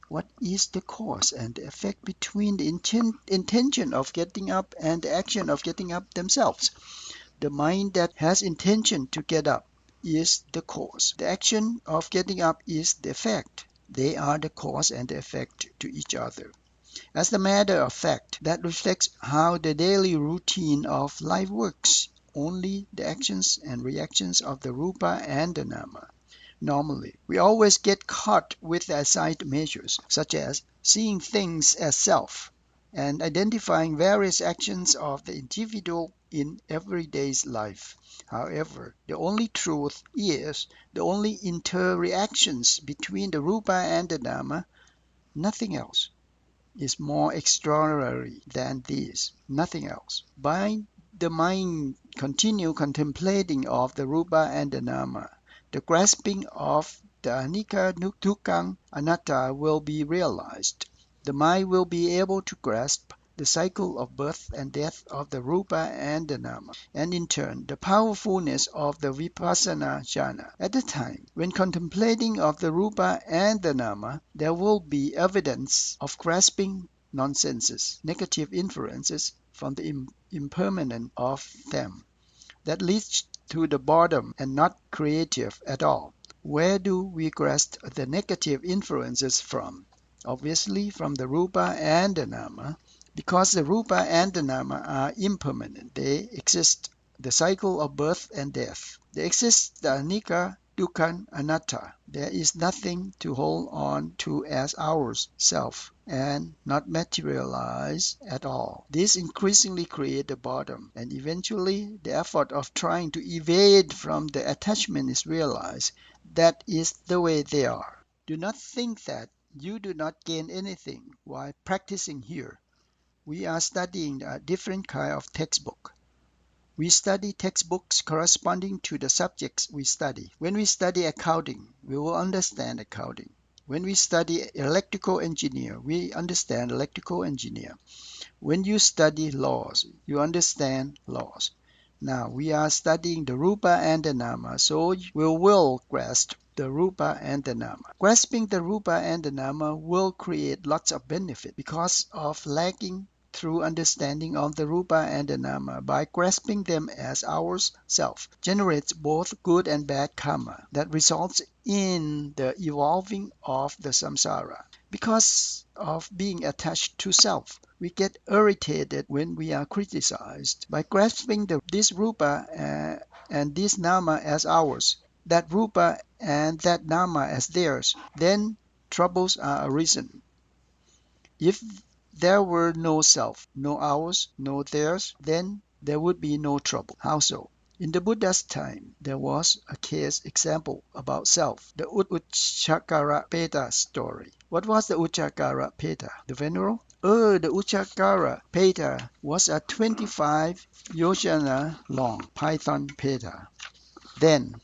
What is the cause and the effect between the intention of getting up and the action of getting up themselves? The mind that has intention to get up is the cause. The action of getting up is the effect. They are the cause and the effect to each other. As a matter of fact, that reflects how the daily routine of life works. Only the actions and reactions of the rupa and the nama. Normally, we always get caught with the assigned measures, such as seeing things as self. and identifying various actions of the individual in everyday's life. However, the only truth is the only interreactions between the rupa and the nama, nothing else is more extraordinary than this, nothing else. By the mind continue contemplating of the rupa and the nama, the grasping of the anicca dukkha anatta will be realized. The mind will be able to grasp the cycle of birth and death of the rupa and the nama, and in turn the powerfulness of the vipassana jhana. At the time when contemplating of the rupa and the nama, there will be evidence of grasping nonsenses, negative inferences from the impermanence of them, that leads to the bottom and not creative at all. Where do we grasp the negative influences from? Obviously from the rupa and the nama, because the rupa and the nama are impermanent. They exist, the cycle of birth and death. They exist, the anicca dukkha anatta. There is nothing to hold on to as ours self and not materialize at all. This increasingly creates the bottom, and eventually the effort of trying to evade from the attachment is realized. That is the way they are. Do not think that you do not gain anything while practicing here. We are studying a different kind of textbook. We study textbooks corresponding to the subjects we study. When we study accounting, we will understand accounting. When we study electrical engineer, we understand electrical engineer. When you study laws, you understand laws. Now we are studying the rupa and the nama, so we will grasp the rupa and the nama. Grasping the rupa and the nama will create lots of benefit because of lacking through understanding of the rupa and the nama by grasping them as ours self generates both good and bad karma that results in the evolving of the samsara. Because of being attached to self, we get irritated when we are criticized. By grasping this rupa and this nama as ours, that rupa and that nama as theirs, then troubles are arisen. If there were no self, no ours, no theirs, then there would be no trouble. How so? In the Buddha's time, there was a case example about self, the Uccakara Peta story. What was the Uccakara Peta? The venerable? The Uccakara Peta was a 25 yojana long python Peta. Then,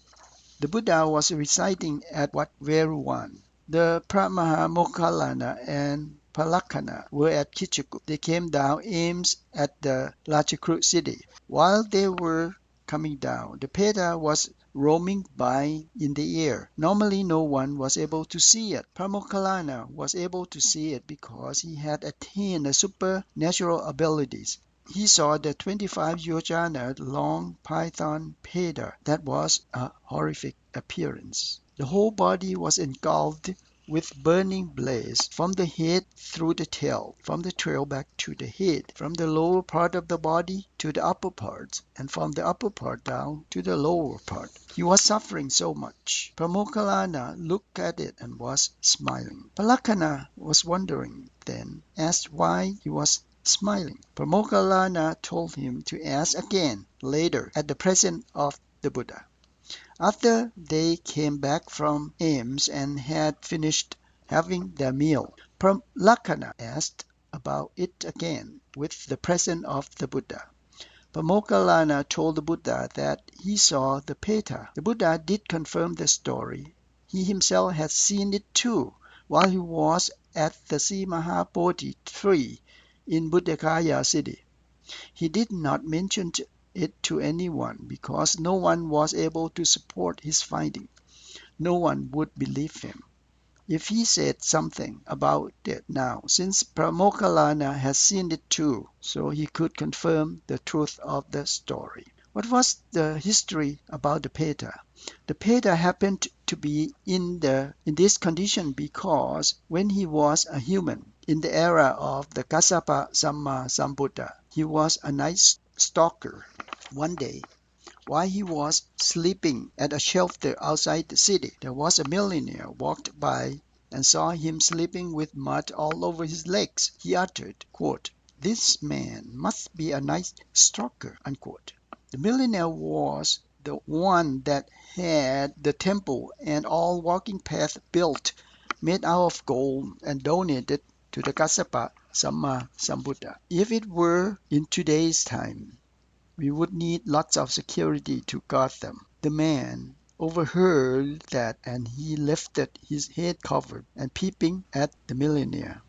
the Buddha was reciting at Wat Veruwan. The Moggallana and Palakkana were at Kichiku. They came down Ames at the Ratchakrut city. While they were coming down, the Peta was roaming by in the air. Normally no one was able to see it. Moggallana was able to see it because he had attained the supernatural abilities. He saw the 25 yojana long python Peta. That was a horrific appearance. The whole body was engulfed with burning blaze, from the head through the tail, from the tail back to the head, from the lower part of the body to the upper part, and from the upper part down to the lower part. He was suffering so much. Moggallana looked at it and was smiling. Palakkana was wondering then, asked why he was smiling. Moggallana told him to ask again later at the presence of the Buddha. After they came back from Ames and had finished having their meal, Palakkana asked about it again with the presence of the Buddha. Moggallana told the Buddha that he saw the Peta. The Buddha did confirm the story. He himself had seen it too while he was at the Mahapodhi tree in Buddhagaya city. He did not mention it to anyone because no one was able to support his finding. No one would believe him if he said something about it now, since Moggallana has seen it too, so he could confirm the truth of the story. What was the history about the Peta? The Peta happened to be in this condition because when he was a human, in the era of the Kassapa Samma Sambuddha, he was a night stalker. One day, while he was sleeping at a shelter outside the city, there was a millionaire walked by and saw him sleeping with mud all over his legs. He uttered, quote, This man must be a nice stalker, unquote. The millionaire was the one that had the temple and all walking path built, made out of gold, and donated to the Kassapa Samma Sambuddha. If it were in today's time, we would need lots of security to guard them. The man overheard that and he lifted his head covered and peeping at the millionaire.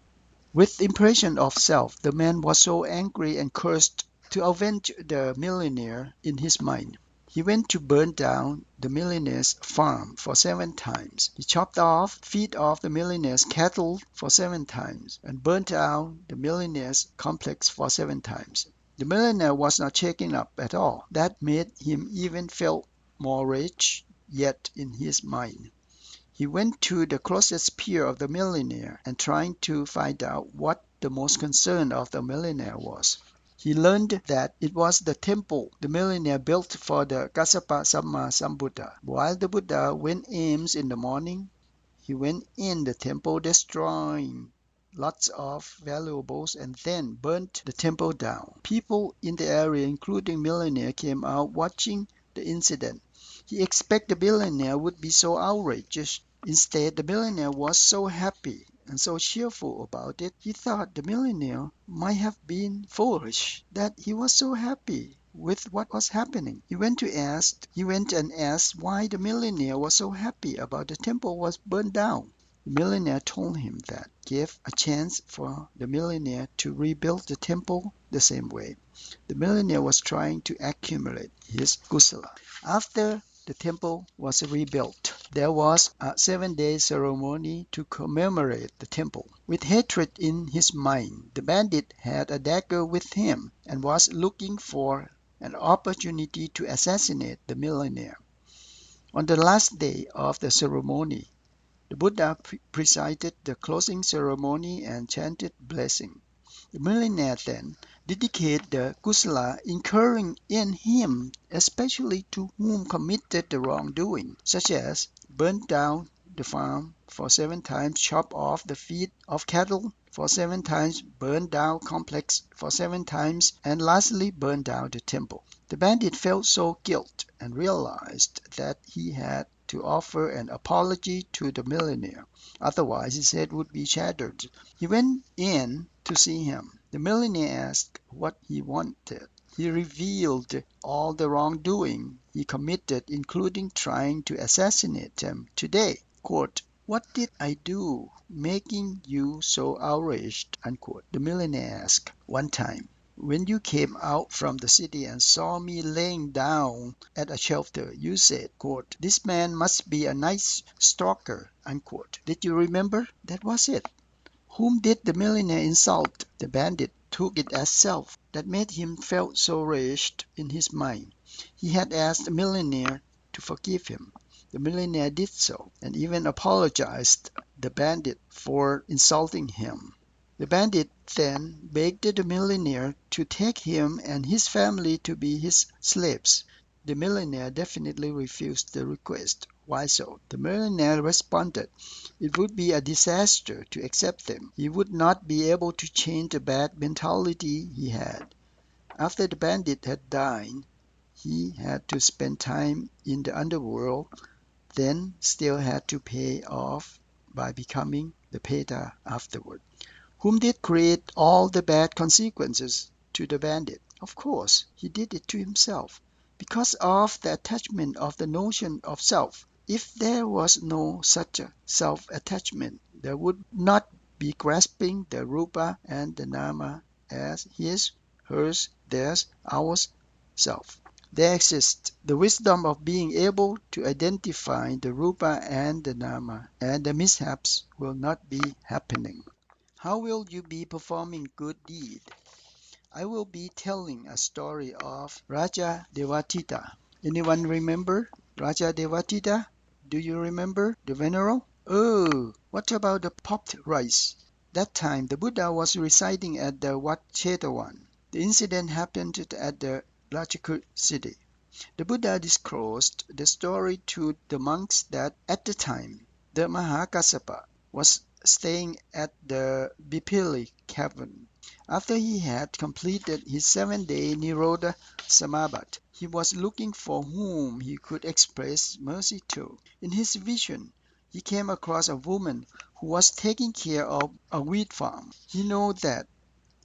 With impression of self, the man was so angry and cursed to avenge the millionaire in his mind. He went to burn down the millionaire's farm for 7 times. He chopped off feet of the millionaire's cattle for 7 times and burnt down the millionaire's complex for 7 times. The millionaire was not shaken up at all. That made him even feel more rage yet in his mind. He went to the closest peer of the millionaire and trying to find out what the most concern of the millionaire was. He learned that it was the temple the millionaire built for the Kassapa Samma Sambuddha. While the Buddha went aims in the morning, he went in the temple destroying lots of valuables and then burnt the temple down. People in the area, including millionaire, came out watching the incident. He expected the billionaire would be so outraged. Instead, the billionaire was so happy and so cheerful about it. He thought the millionaire might have been foolish that he was so happy with what was happening. He went and asked why the millionaire was so happy about the temple was burned down. The millionaire told him that, gave a chance for the millionaire to rebuild the temple the same way. The millionaire was trying to accumulate his kusala. After the temple was rebuilt, there was a 7-day ceremony to commemorate the temple. With hatred in his mind, the bandit had a dagger with him and was looking for an opportunity to assassinate the millionaire. On the last day of the ceremony, the Buddha presided the closing ceremony and chanted blessing. The millionaire then dedicated the kusala incurring in him, especially to whom committed the wrongdoing, such as burnt down the farm for 7 times, chop off the feet of cattle for 7 times, burn down complex for 7 times, and lastly burn down the temple. The bandit felt so guilt and realized that he had to offer an apology to the millionaire, otherwise his head would be shattered. He went in to see him. The millionaire asked what he wanted. He revealed all the wrongdoing he committed, including trying to assassinate him today. Quote, "What did I do, making you so outraged?" unquote. The millionaire asked. "One time, when you came out from the city and saw me laying down at a shelter, you said, quote, 'This man must be a nice stalker,' unquote. Did you remember? That was it." Whom did the millionaire insult? The bandit took it as self. That made him felt so raged in his mind. He had asked the millionaire to forgive him. The millionaire did so, and even apologized the bandit for insulting him. The bandit then begged the millionaire to take him and his family to be his slaves. The millionaire definitely refused the request. Why so? The millionaire responded, it would be a disaster to accept them. He would not be able to change the bad mentality he had. After the bandit had died, he had to spend time in the underworld, then still had to pay off by becoming the Peta afterward. Whom did create all the bad consequences to the bandit? Of course, he did it to himself, because of the attachment of the notion of self. If there was no such a self-attachment, there would not be grasping the rupa and the nama as his, hers, theirs, ours, self. There exists the wisdom of being able to identify the rupa and the nama, and the mishaps will not be happening. How will you be performing good deed? I will be telling a story of Raja Devacita. Anyone remember Raja Devacita? Do you remember the venerable? Oh, what about the popped rice? That time the Buddha was residing at the Wat Chetawan. The incident happened at the Ratchakur city. The Buddha disclosed the story to the monks that at the time the Mahakassapa was staying at the Bipili cavern. After he had completed his 7-day Nirodha Samabhat, he was looking for whom he could express mercy to. In his vision, he came across a woman who was taking care of a wheat farm. He knew that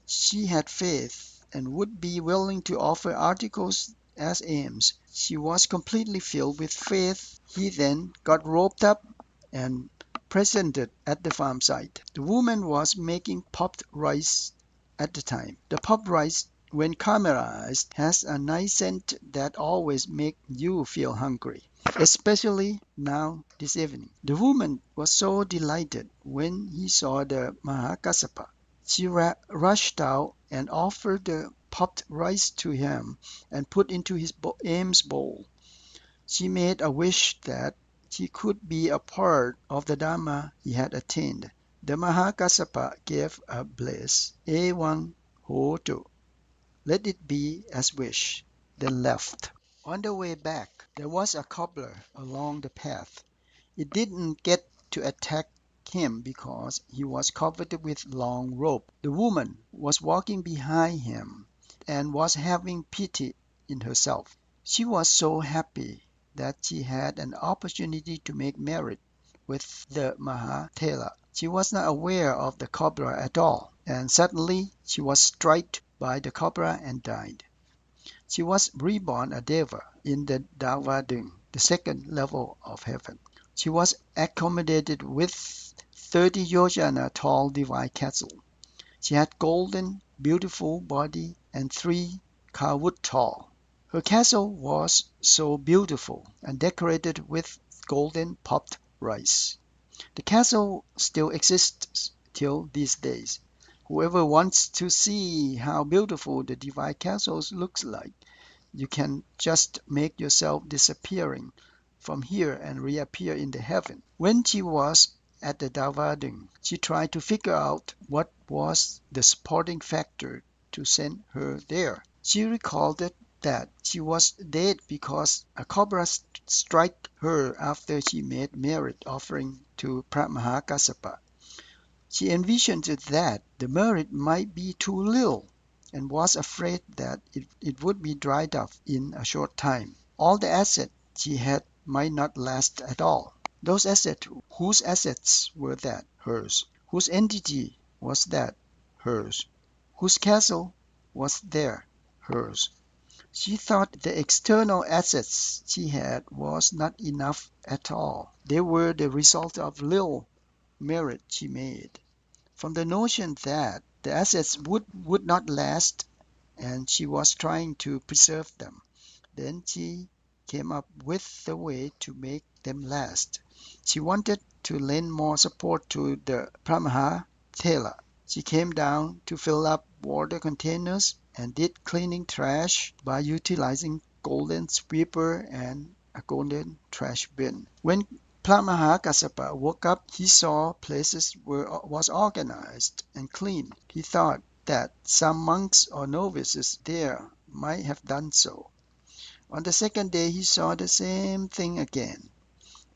she had faith and would be willing to offer articles as alms. She was completely filled with faith. He then got roped up and presented at the farm site. The woman was making popped rice at the time. The popped rice, when caramelized, has a nice scent that always makes you feel hungry, especially now this evening. The woman was so delighted when he saw the Mahakassapa. She rushed out and offered the popped rice to him and put into his alms bowl. She made a wish that she could be a part of the Dharma he had attained. The Mahakassapa gave a bless, Ewan Hotu, let it be as wish, then left. On the way back, there was a cobbler along the path. It didn't get to attack him because he was covered with long rope. The woman was walking behind him and was having pity in herself. She was so happy that she had an opportunity to make merit with the Mahathela. She was not aware of the cobbler at all, and suddenly she was struck by the cobbler and died. She was reborn a deva in the Davadung, the second level of heaven. She was accommodated with 30 yojana tall divine castle. She had golden, beautiful body and 3 kawut tall. Her castle was so beautiful and decorated with golden popped rice. The castle still exists till these days. Whoever wants to see how beautiful the divine castle looks like, you can just make yourself disappearing from here and reappear in the heaven. When she was at the Davadung, she tried to figure out what was the supporting factor to send her there. She recalled that she was dead because a cobra struck her after she made merit offering to Mahakassapa. She envisioned that the merit might be too little and was afraid that it would be dried up in a short time. All the assets she had might not last at all. Those assets, whose assets were that? Hers. Whose entity was that? Hers. Whose castle was there? Hers. She thought the external assets she had was not enough at all. They were the result of little merit she made. From the notion that the assets would not last and she was trying to preserve them, then she came up with the way to make them last. She wanted to lend more support to the Mahathela. She came down to fill up water containers and did cleaning trash by utilizing golden sweeper and a golden trash bin. When Mahakassapa woke up, he saw places was organized and clean. He thought that some monks or novices there might have done so. On the second day he saw the same thing again,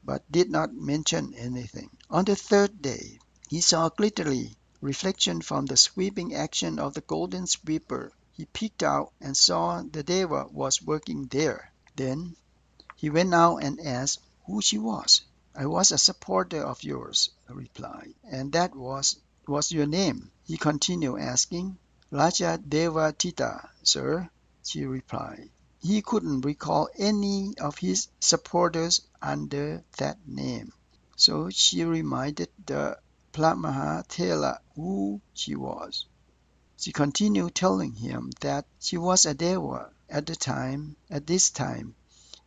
but did not mention anything. On the third day he saw a glittery reflection from the sweeping action of the golden sweeper. He peeked out and saw the deva was working there. Then he went out and asked who she was. I was a supporter of yours, I replied. And that was your name? He continued asking. Raja Deva Tita, sir, she replied. He couldn't recall any of his supporters under that name. So she reminded the Mahathela who she was. She continued telling him that she was a deva at this time,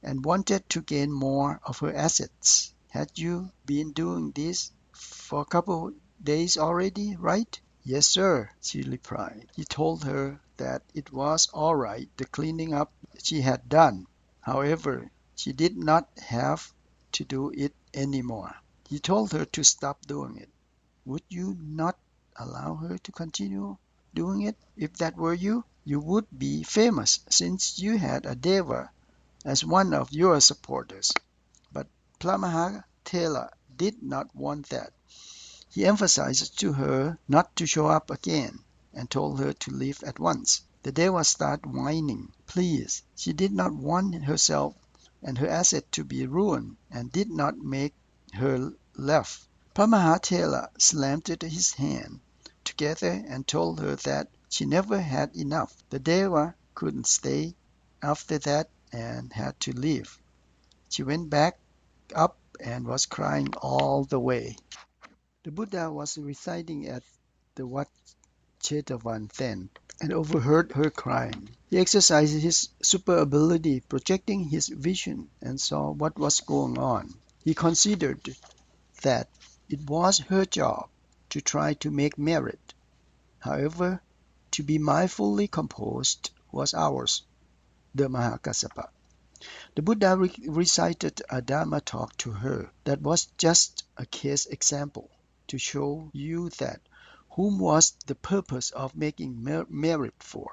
and wanted to gain more of her assets. Had you been doing this for a couple days already, right? Yes, sir, she replied. He told her that it was all right, the cleaning up she had done. However, she did not have to do it anymore. He told her to stop doing it. Would you not allow her to continue doing it? If that were you, you would be famous since you had a deva as one of your supporters. But Mahathela did not want that. He emphasized to her not to show up again. and told her to leave at once. The Deva started whining. Please, she did not want herself and her asset to be ruined and did not make her laugh. Paramahatthela slammed his hand together and told her that she never had enough. The Deva couldn't stay after that and had to leave. She went back up and was crying all the way. The Buddha was residing at the Wat Chetavon then and overheard her crying. He exercised his super ability, projecting his vision, and saw what was going on. He considered that it was her job to try to make merit. However, to be mindfully composed was ours, the Mahakassapa. The Buddha recited a Dharma talk to her that was just a case example to show you that whom was the purpose of making merit for.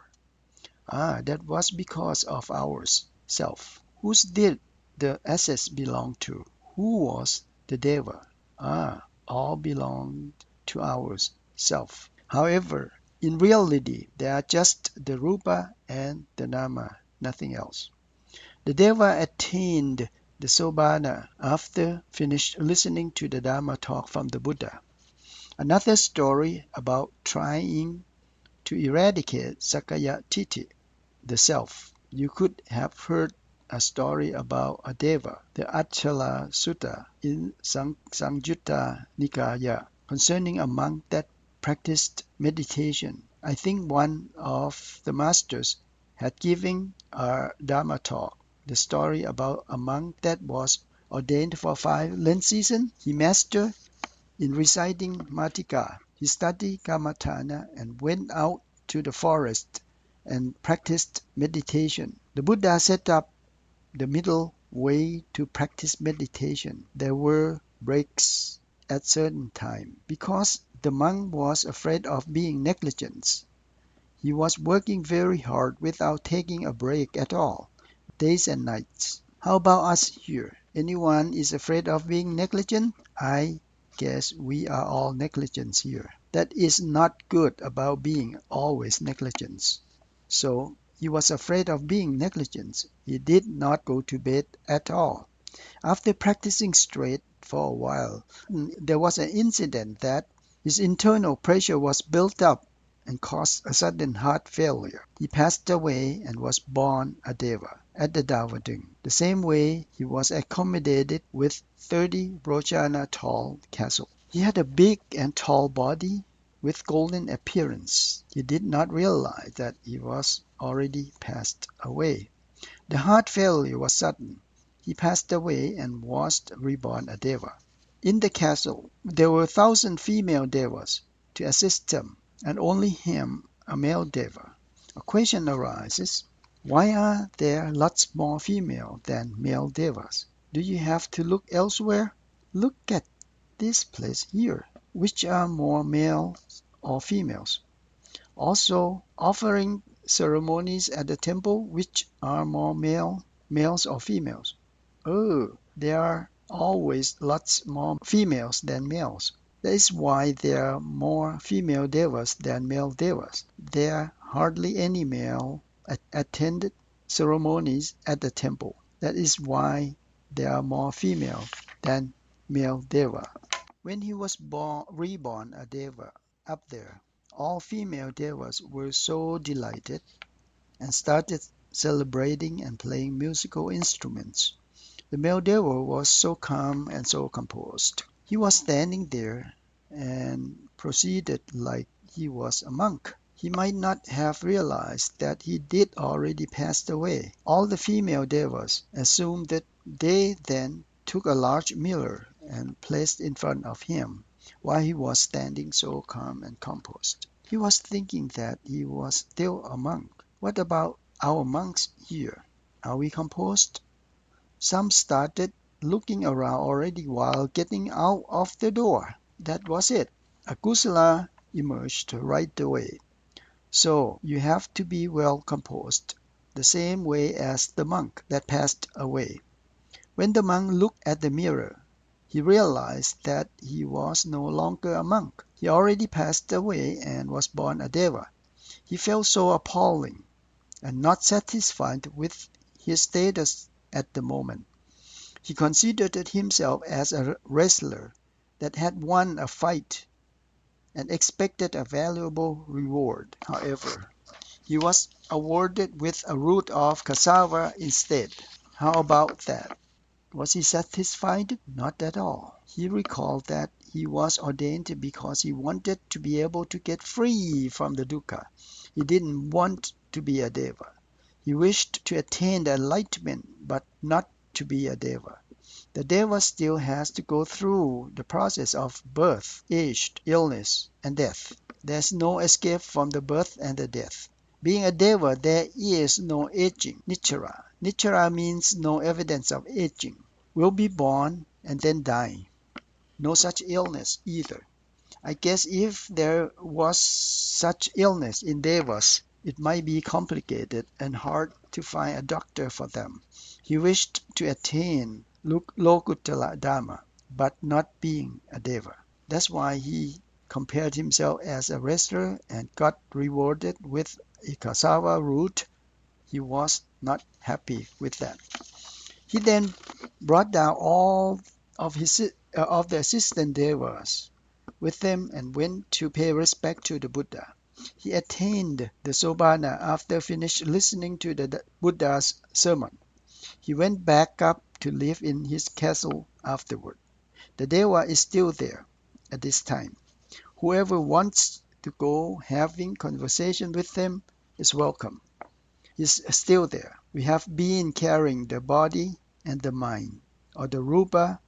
That was because of ours self. Whose did the assets belong to? Who was the Deva? All belonged to ours self. However, in reality, they are just the Rupa and the Nama, nothing else. The Deva attained the Sobbana after finished listening to the Dharma talk from the Buddha. Another story about trying to eradicate Sakaya Titi, the self. You could have heard a story about a Deva, the Achala Sutta in Sangyutta Nikaya, concerning a monk that practiced meditation. I think one of the masters had given a Dharma talk, the story about a monk that was ordained for 5 Lent seasons. He mastered in reciting Matika. He studied Kammatthana and went out to the forest and practiced meditation. The Buddha set up the middle way to practice meditation. There were breaks at certain time because the monk was afraid of being negligent. He was working very hard without taking a break at all, days and nights. How about us here? Anyone is afraid of being negligent? I guess we are all negligent here. That is not good about being always negligent. So he was afraid of being negligent. He did not go to bed at all. After practicing straight for a while, there was an incident that his internal pressure was built up and caused a sudden heart failure. He passed away and was born a Deva at the Davadung. The same way he was accommodated with 30 Rochana tall castle. He had a big and tall body with golden appearance. He did not realize that he was already passed away. The heart failure was sudden. He passed away and was reborn a Deva. In the castle, there were 1,000 female Devas to assist him, and only him, a male Deva. A question arises, why are there lots more female than male Devas? Do you have to look elsewhere? Look at this place here. Which are more males or females? Also, offering ceremonies at the temple, which are more males or females? There are always lots more females than males. That is why there are more female devas than male devas. There are hardly any male attended ceremonies at the temple. That is why there are more female than male deva. When he was reborn a deva up there, all female devas were so delighted and started celebrating and playing musical instruments. The male deva was so calm and so composed. He was standing there and proceeded like he was a monk. He might not have realized that he did already passed away. All the female devas assumed that they then took a large mirror and placed in front of him while he was standing so calm and composed. He was thinking that he was still a monk. What about our monks here? Are we composed? Some started looking around already while getting out of the door. That was it. A kusala emerged right away. So you have to be well composed, the same way as the monk that passed away. When the monk looked at the mirror, he realized that he was no longer a monk. He already passed away and was born a Deva. He felt so appalling and not satisfied with his status at the moment. He considered himself as a wrestler that had won a fight and expected a valuable reward. However, he was awarded with a root of cassava instead. How about that? Was he satisfied? Not at all. He recalled that he was ordained because he wanted to be able to get free from the dukkha. He didn't want to be a deva. He wished to attain the enlightenment, but not to be a deva. The deva still has to go through the process of birth, age, illness, and death. There's no escape from the birth and the death. Being a deva, there is no aging, nichara. Nichara means no evidence of aging. We'll be born and then die. No such illness either. I guess if there was such illness in devas, it might be complicated and hard to find a doctor for them. He wished to attain Lokuttara Dharma, but not being a deva. That's why he compared himself as a wrestler and got rewarded with a cassava root. He was not happy with that. He then brought down all of the assistant devas with them and went to pay respect to the Buddha. He attained the Sobbana after finished listening to the Buddha's sermon. He went back up to live in his castle afterward. The Deva is still there at this time. Whoever wants to go having conversation with him is welcome. He's still there. We have been carrying the body and the mind, or the rupa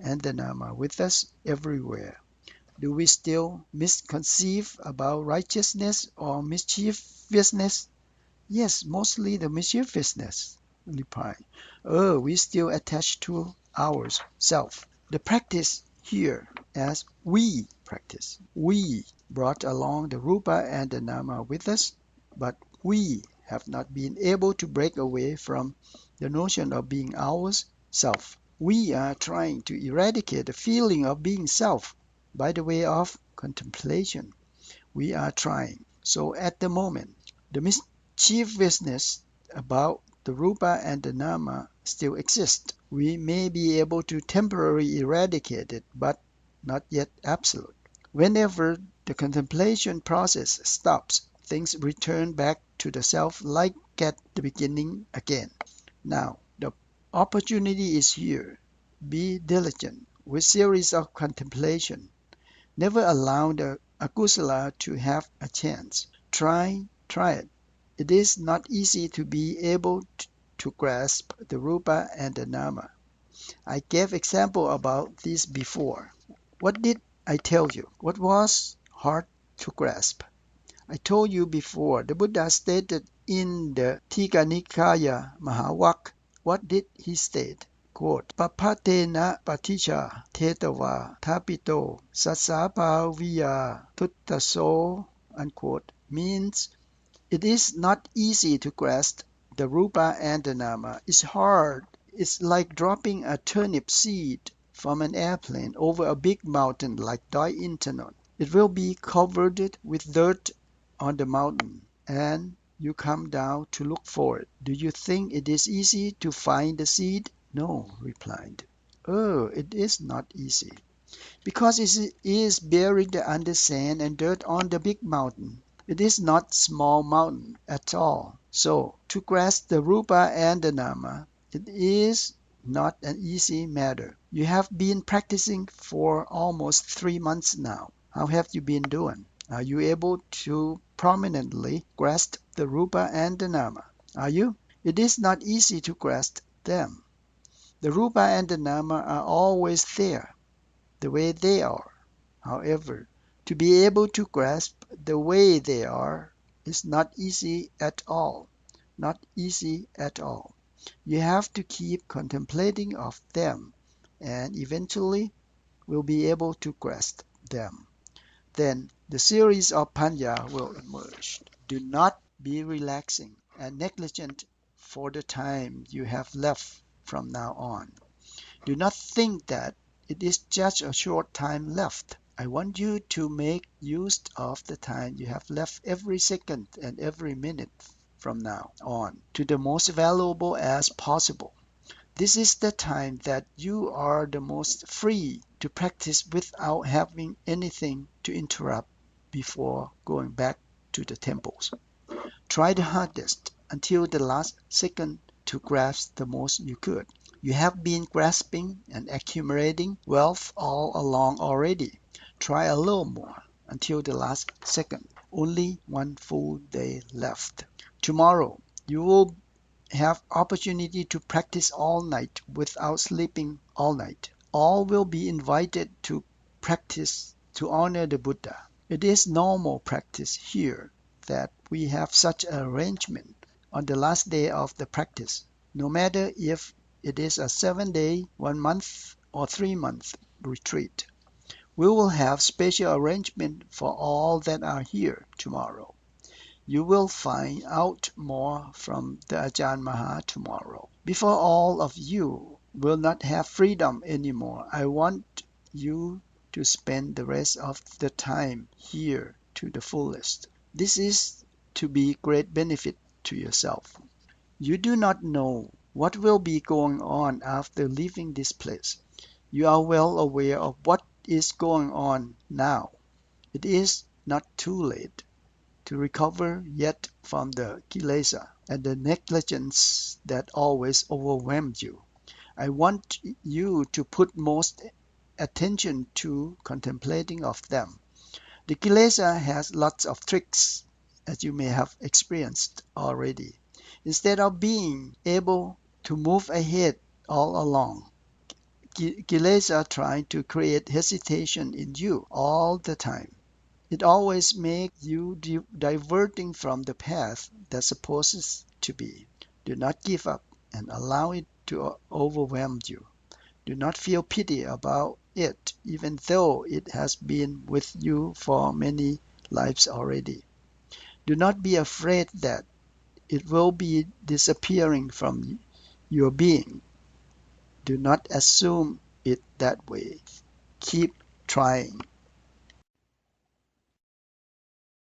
and the nama, with us everywhere. Do we still misconceive about righteousness or mischievousness? Yes, mostly the mischievousness. Reply. We still attach to ourself. The practice here as we practice. We brought along the rupa and the nama with us, but we have not been able to break away from the notion of being ours, self. We are trying to eradicate the feeling of being self by the way of contemplation. We are trying. So at the moment, the mischievousness about the rupa and the nama still exist. We may be able to temporarily eradicate it, but not yet absolute. Whenever the contemplation process stops, things return back to the self like at the beginning again. Now, the opportunity is here. Be diligent with series of contemplation. Never allow the akusala to have a chance. Try it. It is not easy to be able to grasp the rupa and the nama. I gave example about this before. What did I tell you? What was hard to grasp? I told you before, the Buddha stated in the Tika Nikaya Mahawak. What did he state? Quote, Papatena patisha tetava tapito sasabhaviya tuttaso, unquote, means it is not easy to grasp the rupa and the nama. It's hard. It's like dropping a turnip seed from an airplane over a big mountain like Doi Intanon. It will be covered with dirt on the mountain, and you come down to look for it. Do you think it is easy to find the seed? No, replied. It is not easy, because it is buried under sand and dirt on the big mountain. It is not small mountain at all. So, to grasp the rupa and the nama, it is not an easy matter. You have been practicing for almost 3 months now. How have you been doing? Are you able to prominently grasp the rupa and the nama? Are you? It is not easy to grasp them. The rupa and the nama are always there, the way they are. However, to be able to grasp the way they are is not easy at all. Not easy at all. You have to keep contemplating of them, and eventually will be able to grasp them. Then the series of panya will emerge. Do not be relaxing and negligent for the time you have left from now on. Do not think that it is just a short time left. I want you to make use of the time you have left every second and every minute from now on to the most valuable as possible. This is the time that you are the most free to practice without having anything to interrupt before going back to the temples. Try the hardest until the last second to grasp the most you could. You have been grasping and accumulating wealth all along already. Try a little more until the last second. Only one full day left. Tomorrow, you will have opportunity to practice all night without sleeping all night. All will be invited to practice to honor the Buddha. It is normal practice here that we have such an arrangement on the last day of the practice, no matter if it is a 7-day, 1 month, or 3-month retreat. We will have special arrangement for all that are here tomorrow. You will find out more from the Ajahn Maha tomorrow. Before all of you will not have freedom anymore, I want you to spend the rest of the time here to the fullest. This is to be great benefit to yourself. You do not know what will be going on after leaving this place. You are well aware of what is going on now. It is not too late to recover yet from the kilesa and the negligence that always overwhelmed you. I want you to put most attention to contemplating of them. The kilesa has lots of tricks, as you may have experienced already. Instead of being able to move ahead all along, kilesa try to create hesitation in you all the time. It always makes you diverting from the path that supposes to be. Do not give up and allow it to overwhelm you. Do not feel pity about it, even though it has been with you for many lives already. Do not be afraid that it will be disappearing from your being. Do not assume it that way. Keep trying.